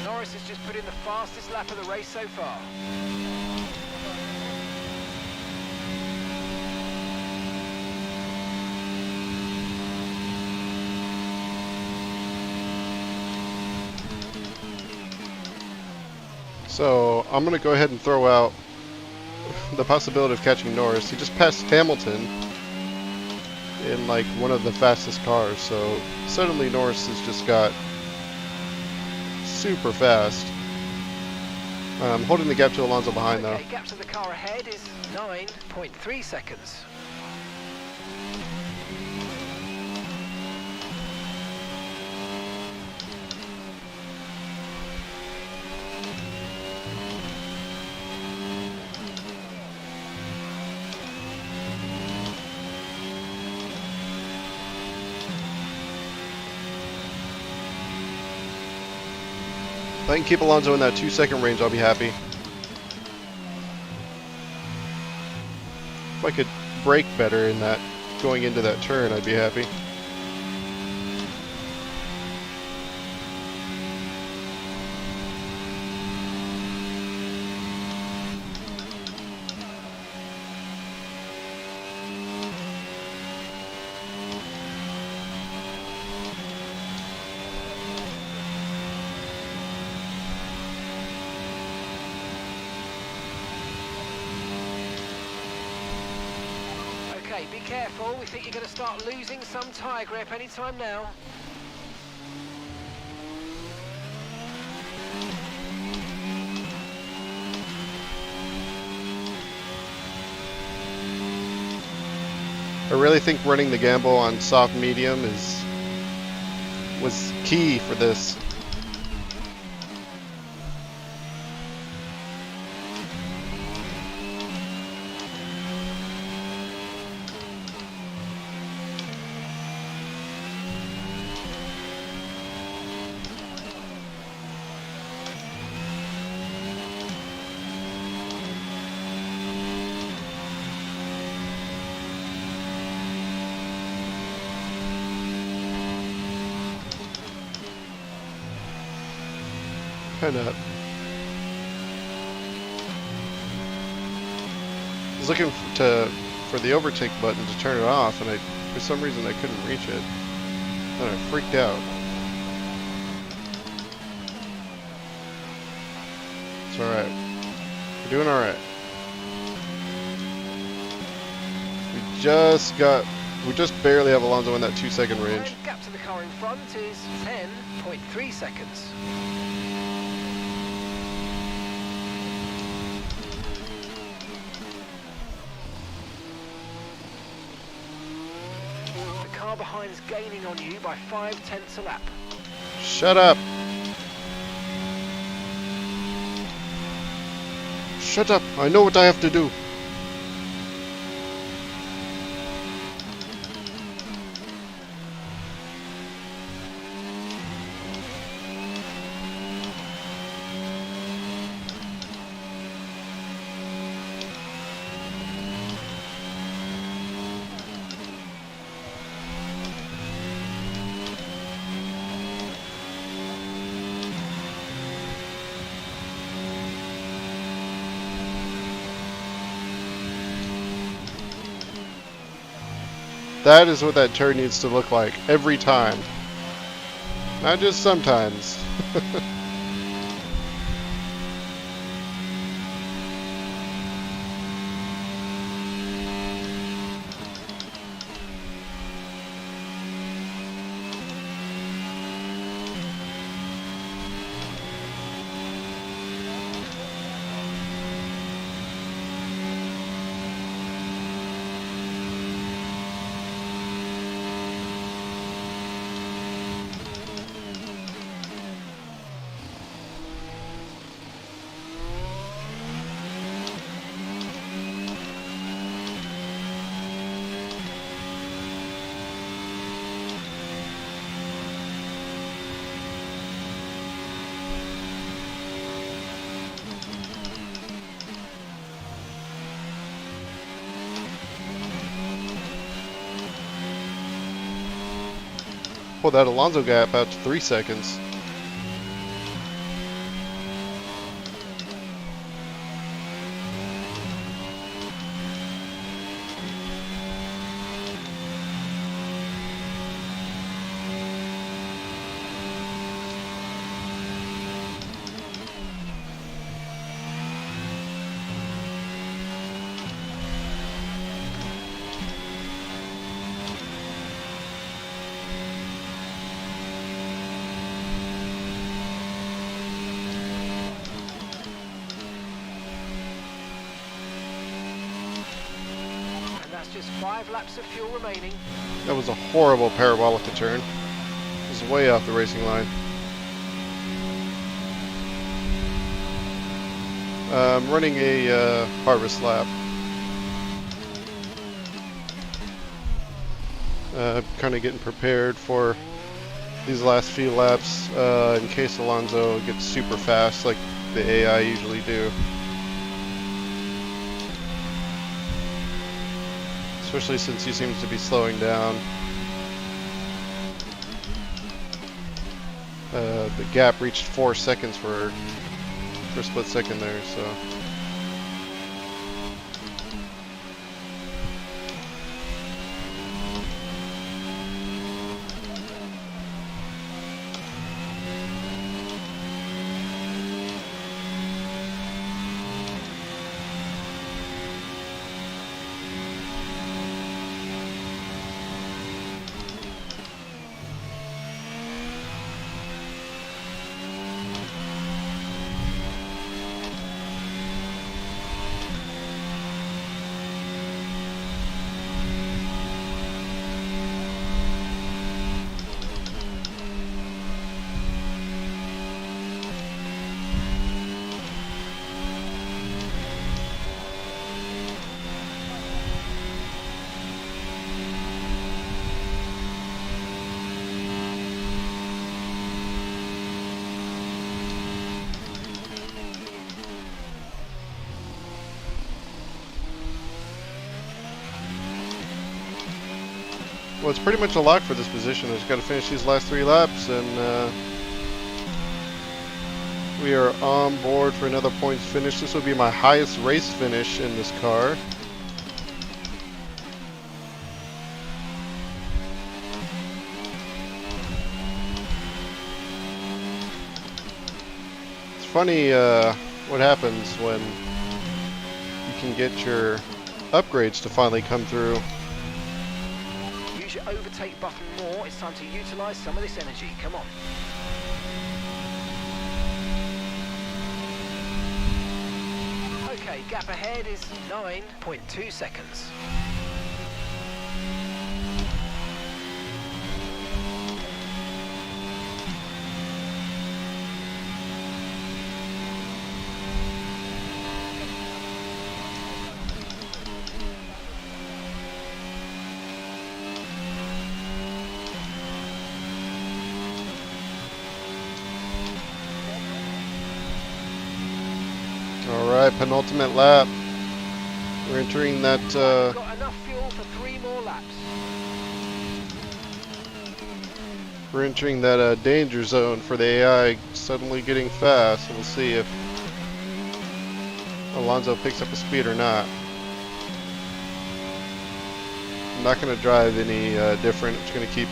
[SPEAKER 2] Norris has just put in the fastest lap of the race so far.
[SPEAKER 1] So I'm going to go ahead and throw out the possibility of catching Norris. He just passed Hamilton in like one of the fastest cars, so suddenly Norris has just got super fast. I'm holding the gap to Alonso behind though.
[SPEAKER 2] Okay, gap to the car ahead is 9.3 seconds.
[SPEAKER 1] If I can keep Alonso in that 2-second range, I'll be happy. If I could brake better in that, going into that turn, I'd be happy.
[SPEAKER 2] Okay, be careful. We think you're going to start losing some tyre grip anytime now.
[SPEAKER 1] I really think running the gamble on soft medium was key for this. Kind of. I was looking for the overtake button to turn it off, and for some reason I couldn't reach it. And I freaked out. It's all right. We're doing all right. We just barely have Alonso in that 2-second range.
[SPEAKER 2] And gap to the car in front is 10.3 seconds. The car behind is gaining on you by 0.5 a lap.
[SPEAKER 1] Shut up. Shut up. I know what I have to do. That is what that turn needs to look like every time. Not just sometimes. Pull that Alonso gap out to 3 seconds.
[SPEAKER 2] Just 5 laps of fuel remaining.
[SPEAKER 1] That was a horrible parabolic turn. It was way off the racing line. I'm running a harvest lap. Kind of getting prepared for these last few laps in case Alonso gets super fast like the AI usually do. Especially since he seems to be slowing down. The gap reached 4 seconds for a split second there, so. Well, it's pretty much a lock for this position. I just got to finish these last 3 laps, and we are on board for another points finish. This will be my highest race finish in this car. It's funny what happens when you can get your upgrades to finally come through.
[SPEAKER 2] Use your overtake button more. It's time to utilize some of this energy. Come on. Okay, gap ahead is 9.2 seconds.
[SPEAKER 1] Alright, penultimate lap. We're entering that
[SPEAKER 2] Got enough fuel for 3 more laps.
[SPEAKER 1] we're entering that danger zone for the AI suddenly getting fast. We'll see if Alonso picks up a speed or not. I'm not going to drive any different. I'm just going to keep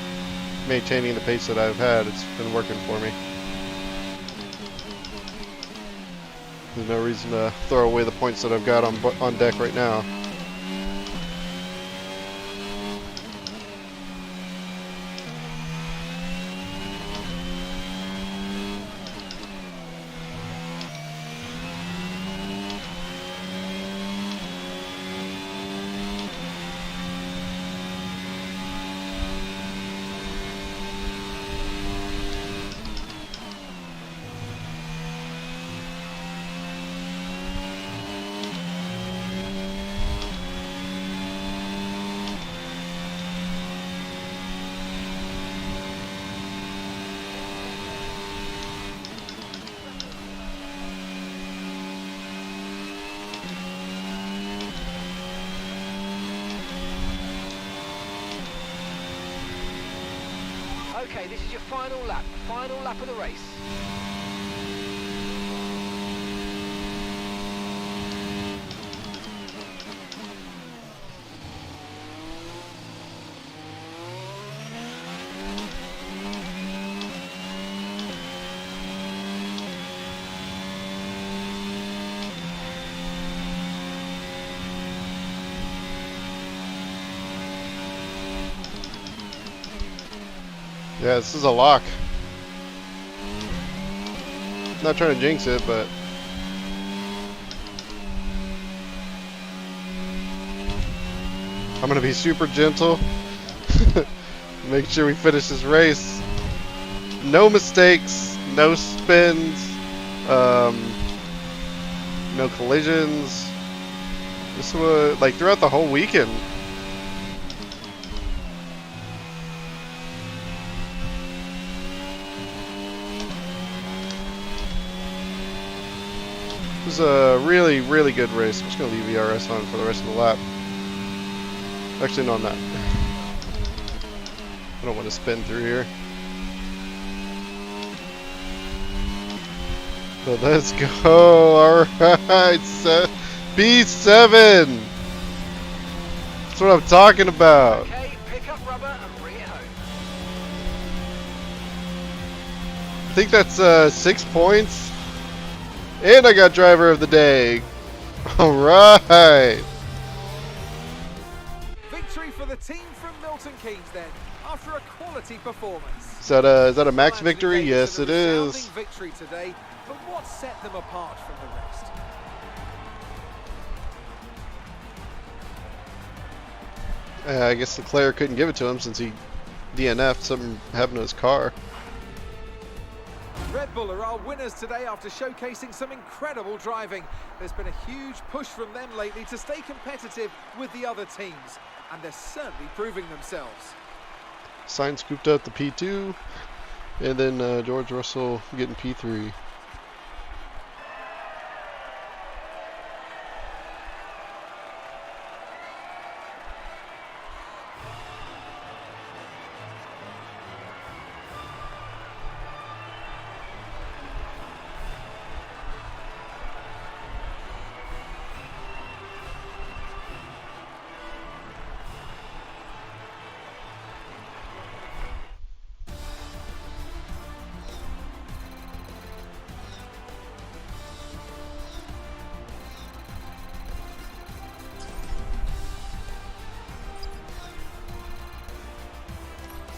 [SPEAKER 1] maintaining the pace that I've had. It's been working for me. There's no reason to throw away the points that I've got on deck right now.
[SPEAKER 2] Okay, this is your final lap of the race.
[SPEAKER 1] Yeah, this is a lock. Not trying to jinx it, but I'm gonna be super gentle. Make sure we finish this race. No mistakes, no spins, no collisions. This was like throughout the whole weekend. It was a really, really good race. I'm just going to leave ERS on for the rest of the lap. Actually, no, I'm not. I don't want to spin through here. So let's go. Alright, B7. That's what I'm talking about.
[SPEAKER 2] Okay, pick up rubber and bring it home.
[SPEAKER 1] I think that's 6 points. And I got driver of the day. Alright.
[SPEAKER 3] Victory for the team from Milton Keynes then, after a quality performance.
[SPEAKER 1] Is that a max victory? Yes, it is.
[SPEAKER 3] Victory today, but what set them apart from the rest?
[SPEAKER 1] I guess Leclerc couldn't give it to him since he DNF'd something happened to his car.
[SPEAKER 3] Red Bull are our winners today after showcasing some incredible driving. There's been a huge push from them lately to stay competitive with the other teams, and they're certainly proving themselves.
[SPEAKER 1] Sainz scooped out the P2, and then George Russell getting P3.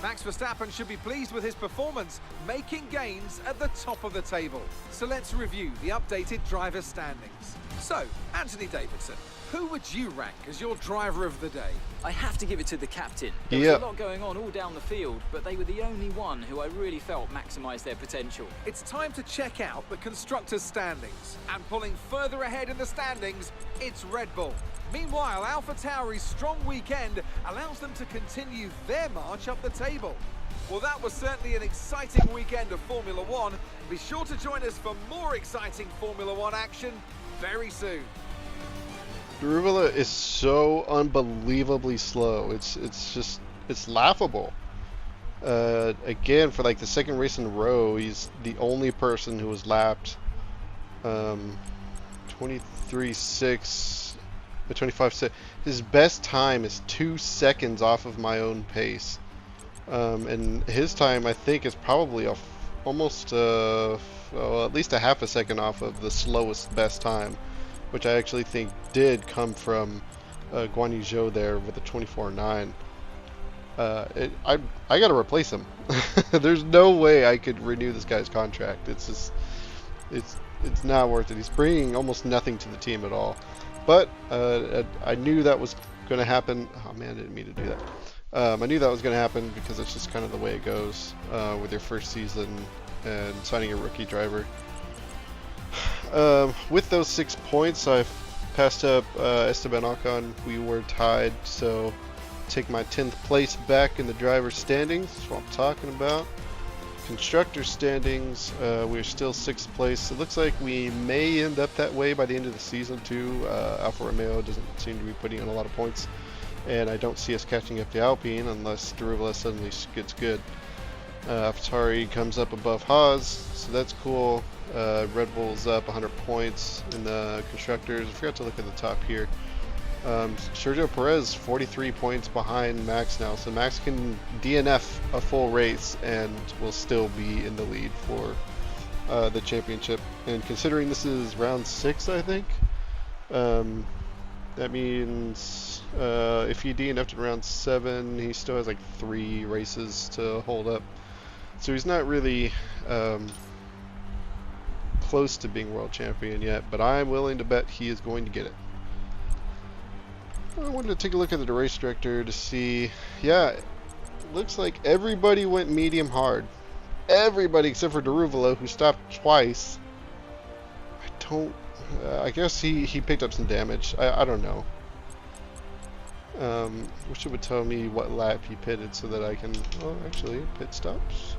[SPEAKER 3] Max Verstappen should be pleased with his performance, making gains at the top of the table. So let's review the updated driver standings. So, Anthony Davidson, who would you rank as your driver of the day?
[SPEAKER 4] I have to give it to the captain. There was a lot going on all down the field, but they were the only one who I really felt maximised their potential.
[SPEAKER 3] It's time to check out the constructors' standings. And pulling further ahead in the standings, it's Red Bull. Meanwhile, AlphaTauri's strong weekend allows them to continue their march up the table. Well, that was certainly an exciting weekend of Formula One. Be sure to join us for more exciting Formula One action very soon.
[SPEAKER 1] Daruvula is so unbelievably slow. It's laughable. Again, for like the second race in a row, he's the only person who was lapped 23.6 a 25 se his best time is 2 seconds off of my own pace. And his time, I think, is probably off almost well, at least a half a second off of the slowest best time, which I actually think did come from Guan Yu Zhou there with a 24.9. I gotta replace him. There's no way I could renew this guy's contract. It's just, it's not worth it. He's bringing almost nothing to the team at all. But I knew that was going to happen. Oh man, I didn't mean to do that. I knew that was going to happen because it's just kind of the way it goes with your first season and signing a rookie driver. With those 6 points, I've passed up Esteban Ocon. We were tied, so take my 10th place back in the driver's standings. That's what I'm talking about. Constructor standings, we're still 6th place. It looks like we may end up that way by the end of the season too. Alfa Romeo doesn't seem to be putting in a lot of points, and I don't see us catching up to Alpine unless Daruvala suddenly gets good. AlphaTauri comes up above Haas, so that's cool. Red Bull's up 100 points in the constructors. I forgot to look at the top here. Sergio Perez 43 points behind Max now, so Max can DNF a full race and will still be in the lead for the championship. And considering this is round 6, I think, that means if he DNF'd in round 7, he still has like 3 races to hold up. So he's not really close to being world champion yet, but I'm willing to bet he is going to get it. I wanted to take a look at the race director to see. Yeah, it looks like everybody went medium hard. Everybody except for Daruvala, who stopped twice. I guess he picked up some damage. I don't know. Wish it would tell me what lap he pitted so that I can. Oh, actually, pit stops.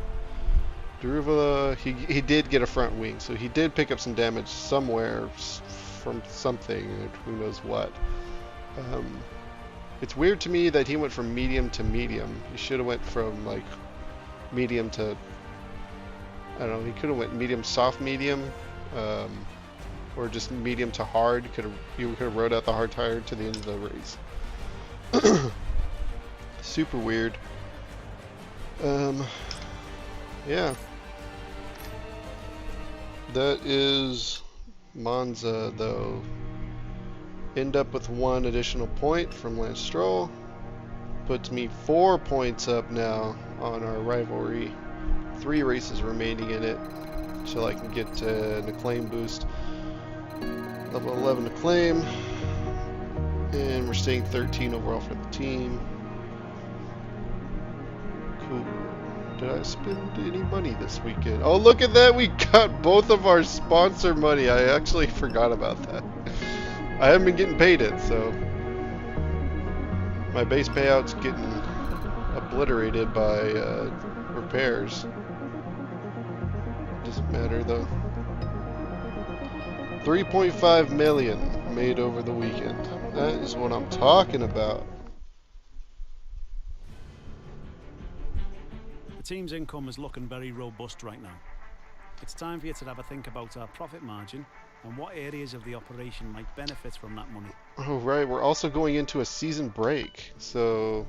[SPEAKER 1] Daruvala, he did get a front wing, so he did pick up some damage somewhere from something. Who knows what. It's weird to me that he went from medium to medium. He should have went from like medium to, I don't know, he could have went medium soft medium, or just medium to hard. He could have rode out the hard tire to the end of the race. Super weird. Yeah. That is Monza though. End up with 1 additional point from Lance Stroll. Puts me 4 points up now on our rivalry. 3 races remaining in it, so I can get an acclaim boost. Level 11 acclaim. And we're staying 13 overall for the team. Cool. Did I spend any money this weekend? Oh, look at that! We got both of our sponsor money. I actually forgot about that. I haven't been getting paid it, so my base payout's getting obliterated by repairs. Doesn't matter though. 3.5 million made over the weekend. That is what I'm talking about.
[SPEAKER 5] The team's income is looking very robust right now. It's time for you to have a think about our profit margin and what areas of the operation might benefit from that money.
[SPEAKER 1] Oh right, we're also going into a season break, so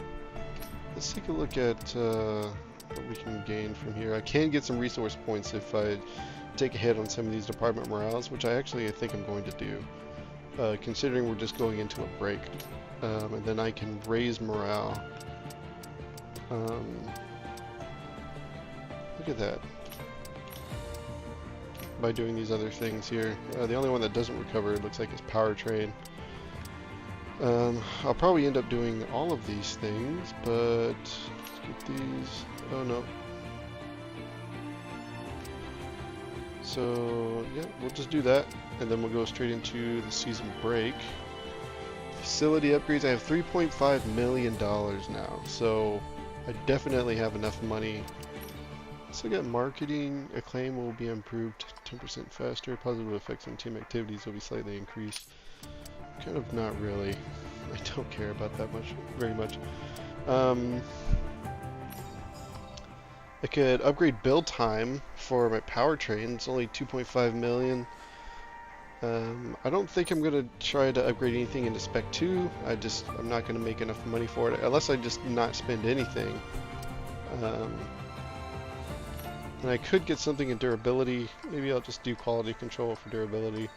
[SPEAKER 1] let's take a look at what we can gain from here. I can get some resource points if I take a hit on some of these department morales, which I think I'm going to do, considering we're just going into a break. And then I can raise morale. Look at that. By doing these other things here. The only one that doesn't recover, it looks like, is powertrain. I'll probably end up doing all of these things, but let's get these. Oh no. So yeah, we'll just do that, and then we'll go straight into the season break. Facility upgrades. I have $3.5 million now, so I definitely have enough money. So I got marketing. Acclaim will be improved 10% faster. Positive effects on team activities will be slightly increased. Kind of not really. I don't care about that very much. I could upgrade build time for my powertrain. It's only 2.5 million. I don't think I'm gonna try to upgrade anything into Spec 2. I'm not gonna make enough money for it unless I just not spend anything. And I could get something in durability. Maybe I'll just do quality control for durability.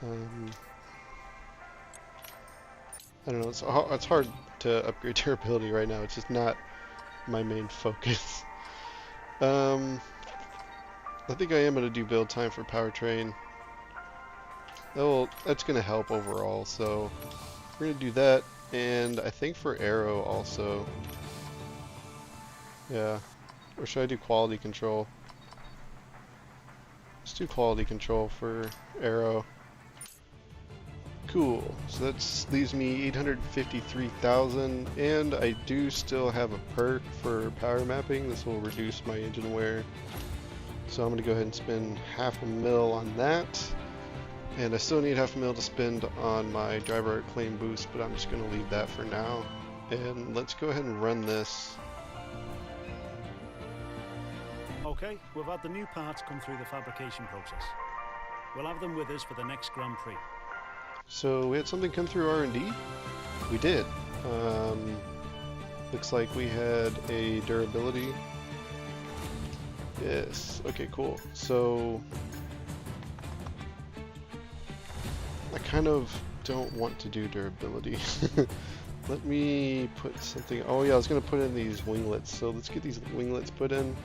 [SPEAKER 1] I don't know. It's hard to upgrade durability right now. It's just not my main focus. I think I am gonna do build time for powertrain. That's gonna help overall. So we're gonna do that, and I think for aero also. Yeah. Or should I do quality control? Let's do quality control for aero. Cool. So that leaves me 853,000, and I do still have a perk for power mapping. This will reduce my engine wear. So I'm going to go ahead and spend $500,000 on that. And I still need $500,000 to spend on my driver art claim boost, but I'm just going to leave that for now. And let's go ahead and run this.
[SPEAKER 5] Okay, we've had the new parts come through the fabrication process. We'll have them with us for the next Grand Prix.
[SPEAKER 1] So we had something come through R&D? We did. Looks like we had a durability. Yes, okay, cool. So I kind of don't want to do durability. Let me put something, oh yeah, I was gonna put in these winglets. So let's get these winglets put in.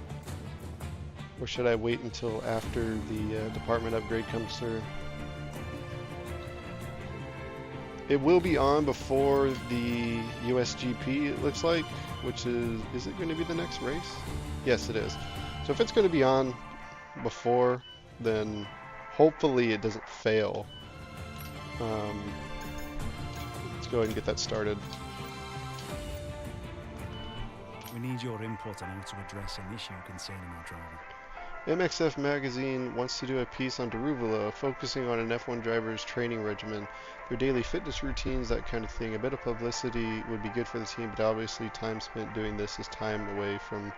[SPEAKER 1] Or should I wait until after the department upgrade comes through? It will be on before the USGP, it looks like, which is it going to be the next race? Yes, it is. So if it's going to be on before, then hopefully it doesn't fail. Let's go ahead and get that started.
[SPEAKER 5] We need your input on how to address an issue concerning our driver.
[SPEAKER 1] MXF Magazine wants to do a piece on Daruvalo, focusing on an F1 driver's training regimen, their daily fitness routines, that kind of thing. A bit of publicity would be good for the team, but obviously time spent doing this is time away from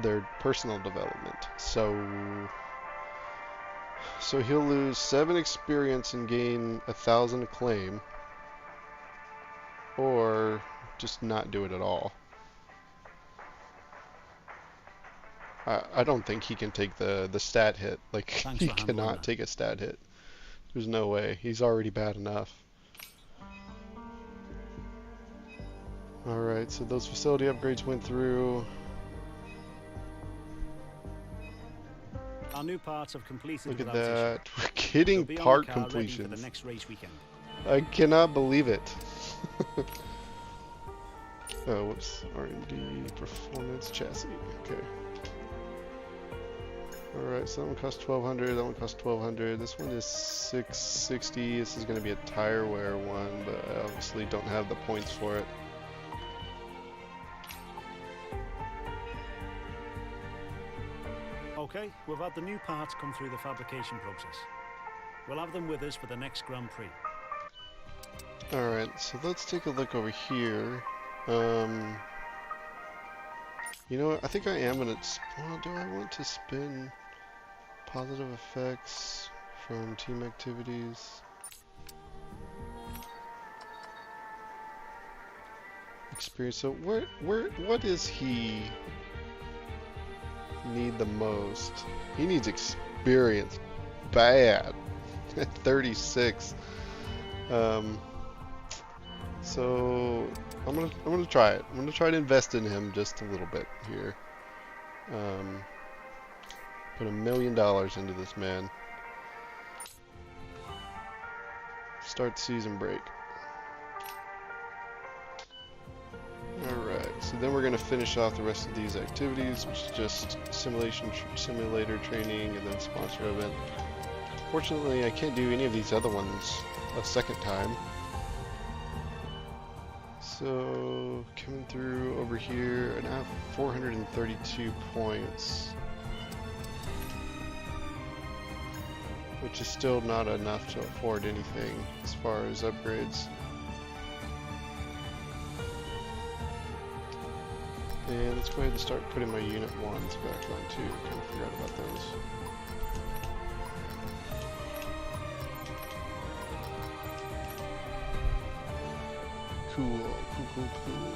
[SPEAKER 1] their personal development. So he'll lose 7 experience and gain 1,000 acclaim, or just not do it at all. I don't think he can take the stat hit. Like, he cannot take a stat hit. There's no way. He's already bad enough. Alright, so those facility upgrades went through.
[SPEAKER 5] Our new parts have completed.
[SPEAKER 1] Look at that. We're getting part completions.
[SPEAKER 5] For the next race weekend.
[SPEAKER 1] I cannot believe it. Oh, whoops. R&D performance chassis. Okay. Alright, so that one costs 1,200, that one costs 1,200, this one is 660, this is going to be a tire wear one, but I obviously don't have the points for it.
[SPEAKER 5] Okay, we've had the new parts come through the fabrication process. We'll have them with us for the next Grand Prix.
[SPEAKER 1] Alright, so let's take a look over here. You know what, I think I am going to... Well, do I want to spin positive effects from team activities? Experience. So what does he need the most? He needs experience bad at 36. So I'm gonna try it. I'm gonna try to invest in him just a little bit here. Put $1 million into this man. Start season break. Alright, so then we're going to finish off the rest of these activities, which is just simulator training and then sponsor event. Fortunately, I can't do any of these other ones a second time. So, coming through over here, and I have 432 points. Which is still not enough to afford anything as far as upgrades. And let's go ahead and start putting my unit 1s back on too. Kind of forgot about those. Cool, cool, cool, cool.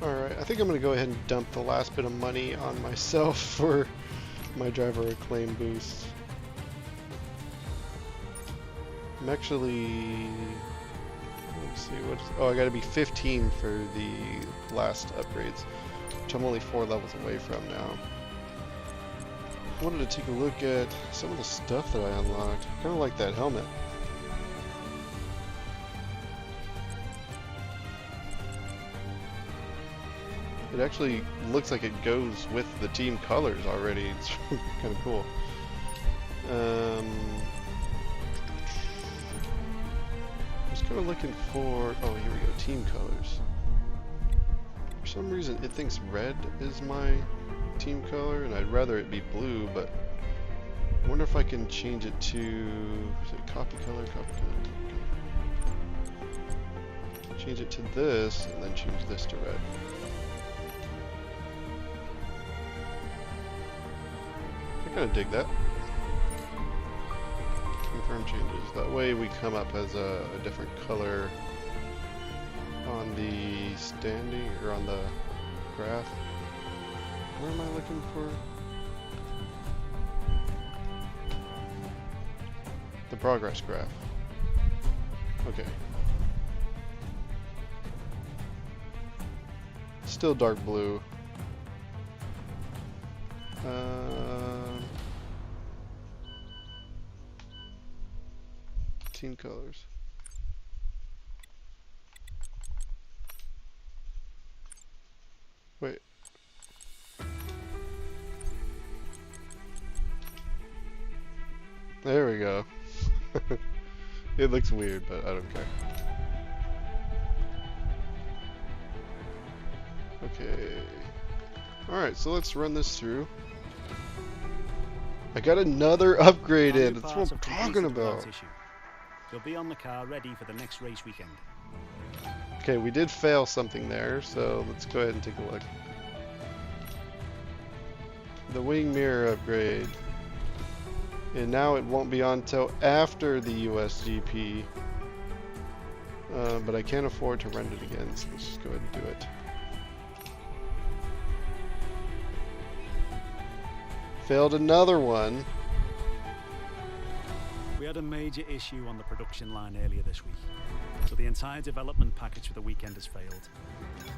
[SPEAKER 1] Alright, I think I'm going to go ahead and dump the last bit of money on myself for my driver acclaim boost. I'm actually... Let's see, what's... Oh, I gotta be 15 for the last upgrades, which I'm only 4 levels away from now. I wanted to take a look at some of the stuff that I unlocked. Kind of like that helmet. It actually looks like it goes with the team colors already. It's kind of cool. Just kind of looking for... Oh, here we go. Team colors. For some reason, it thinks red is my team color, and I'd rather it be blue, but I wonder if I can change it to... Is it copy color, copy color, copy color. Change it to this, and then change this to red. I kind of dig that. Confirm changes. That way we come up as a different color on the standing, or on the graph. Where am I looking for? The progress graph. Okay. Still dark blue. Team colors. Wait. There we go. It looks weird, but I don't care. Okay. Alright, so let's run this through. I got another upgrade in. That's what I'm talking about.
[SPEAKER 5] They'll be on the car ready for the next race weekend.
[SPEAKER 1] Okay, we did fail something there, so let's go ahead and take a look. The wing mirror upgrade. And now it won't be on until after the USGP. But I can't afford to rent it again, so let's just go ahead and do it. Failed another one.
[SPEAKER 5] We had a major issue on the production line earlier this week, so the entire development package for the weekend has failed.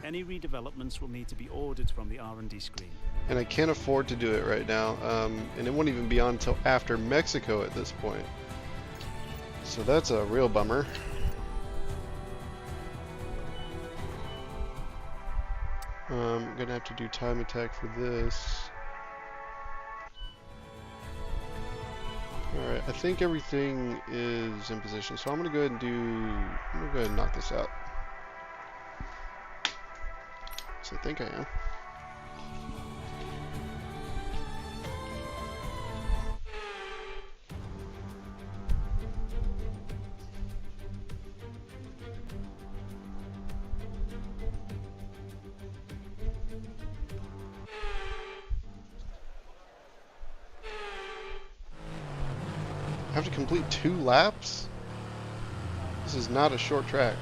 [SPEAKER 5] Any redevelopments will need to be ordered from the R&D screen.
[SPEAKER 1] And I can't afford to do it right now, and it won't even be on until after Mexico at this point. So that's a real bummer. I'm gonna have to do time attack for this. Alright, I think everything is in position, so I'm gonna go ahead and knock this out. So I think I am. I have to complete 2 laps? This is not a short track.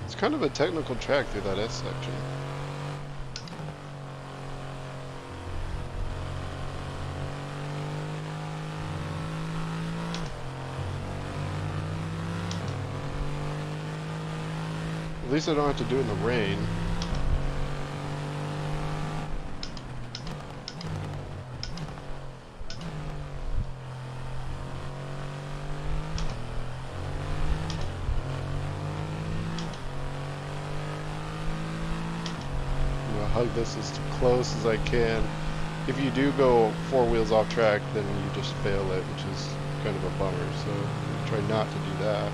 [SPEAKER 1] It's kind of a technical track through that S section. At least I don't have to do it in the rain. hug this as close as I can. If you do go 4 wheels off track, then you just fail it, which is kind of a bummer, so try not to do that.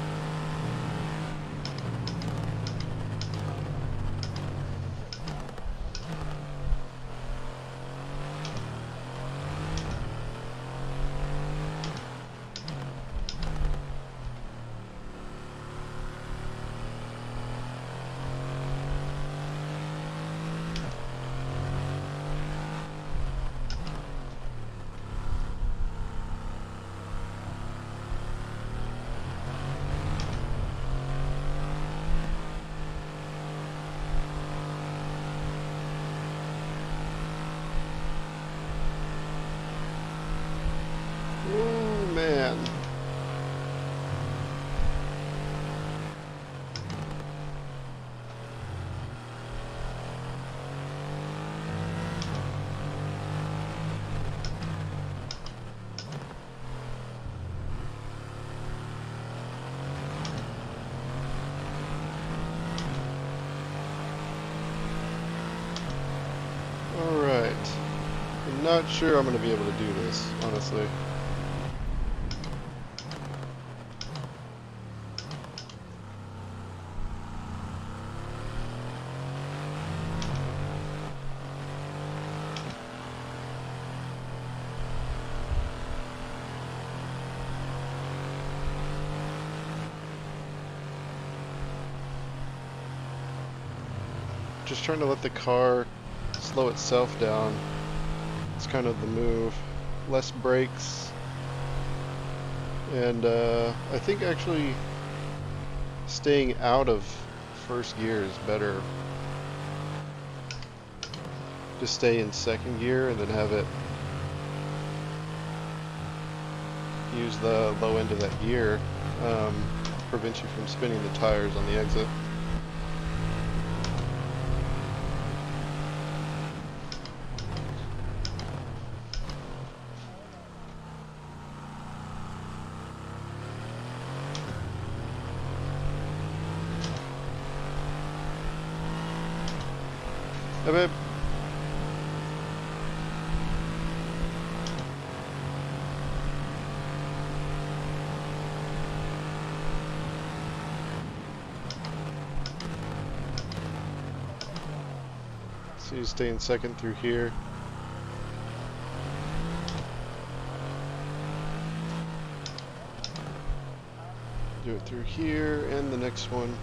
[SPEAKER 1] Oh man. Alright. I'm not sure I'm going to be able to do this, honestly. Just trying to let the car slow itself down. It's kind of the move. Less brakes. And I think actually staying out of first gear is better. Just stay in second gear and then have it use the low end of that gear. Prevents you from spinning the tires on the exit. Hey, babe. So you stay in second through here. Do it through here and the next one.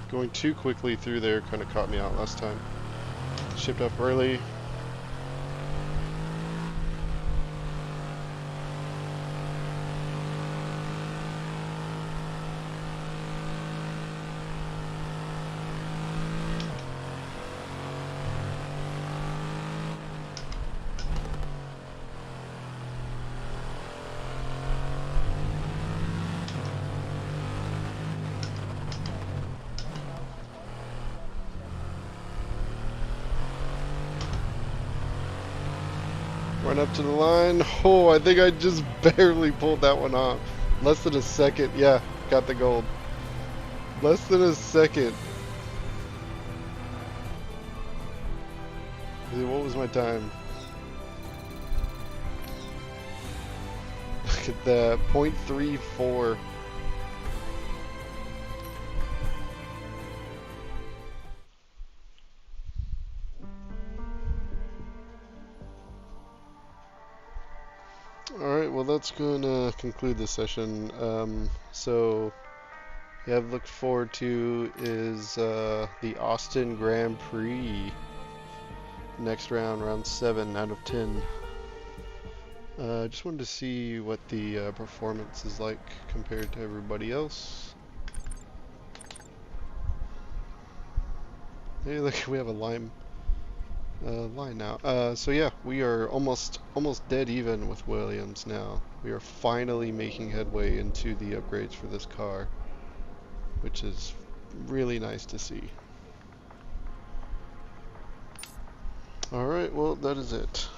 [SPEAKER 1] Going too quickly through there kind of caught me out last time. Shipped up early. Run up to the line. Oh, I think I just barely pulled that one off. Less than a second. Yeah, got the gold. Less than a second. What was my time? Look at that. 0.34. Alright, well that's going to conclude this session. So, yeah, I've looked forward to is the Austin Grand Prix. Next round, round 7 out of 10. Just wanted to see what the performance is like compared to everybody else. Hey, look, we have a line now. So yeah, we are almost dead even with Williams now. We are finally making headway into the upgrades for this car, which is really nice to see. Alright, well that is it.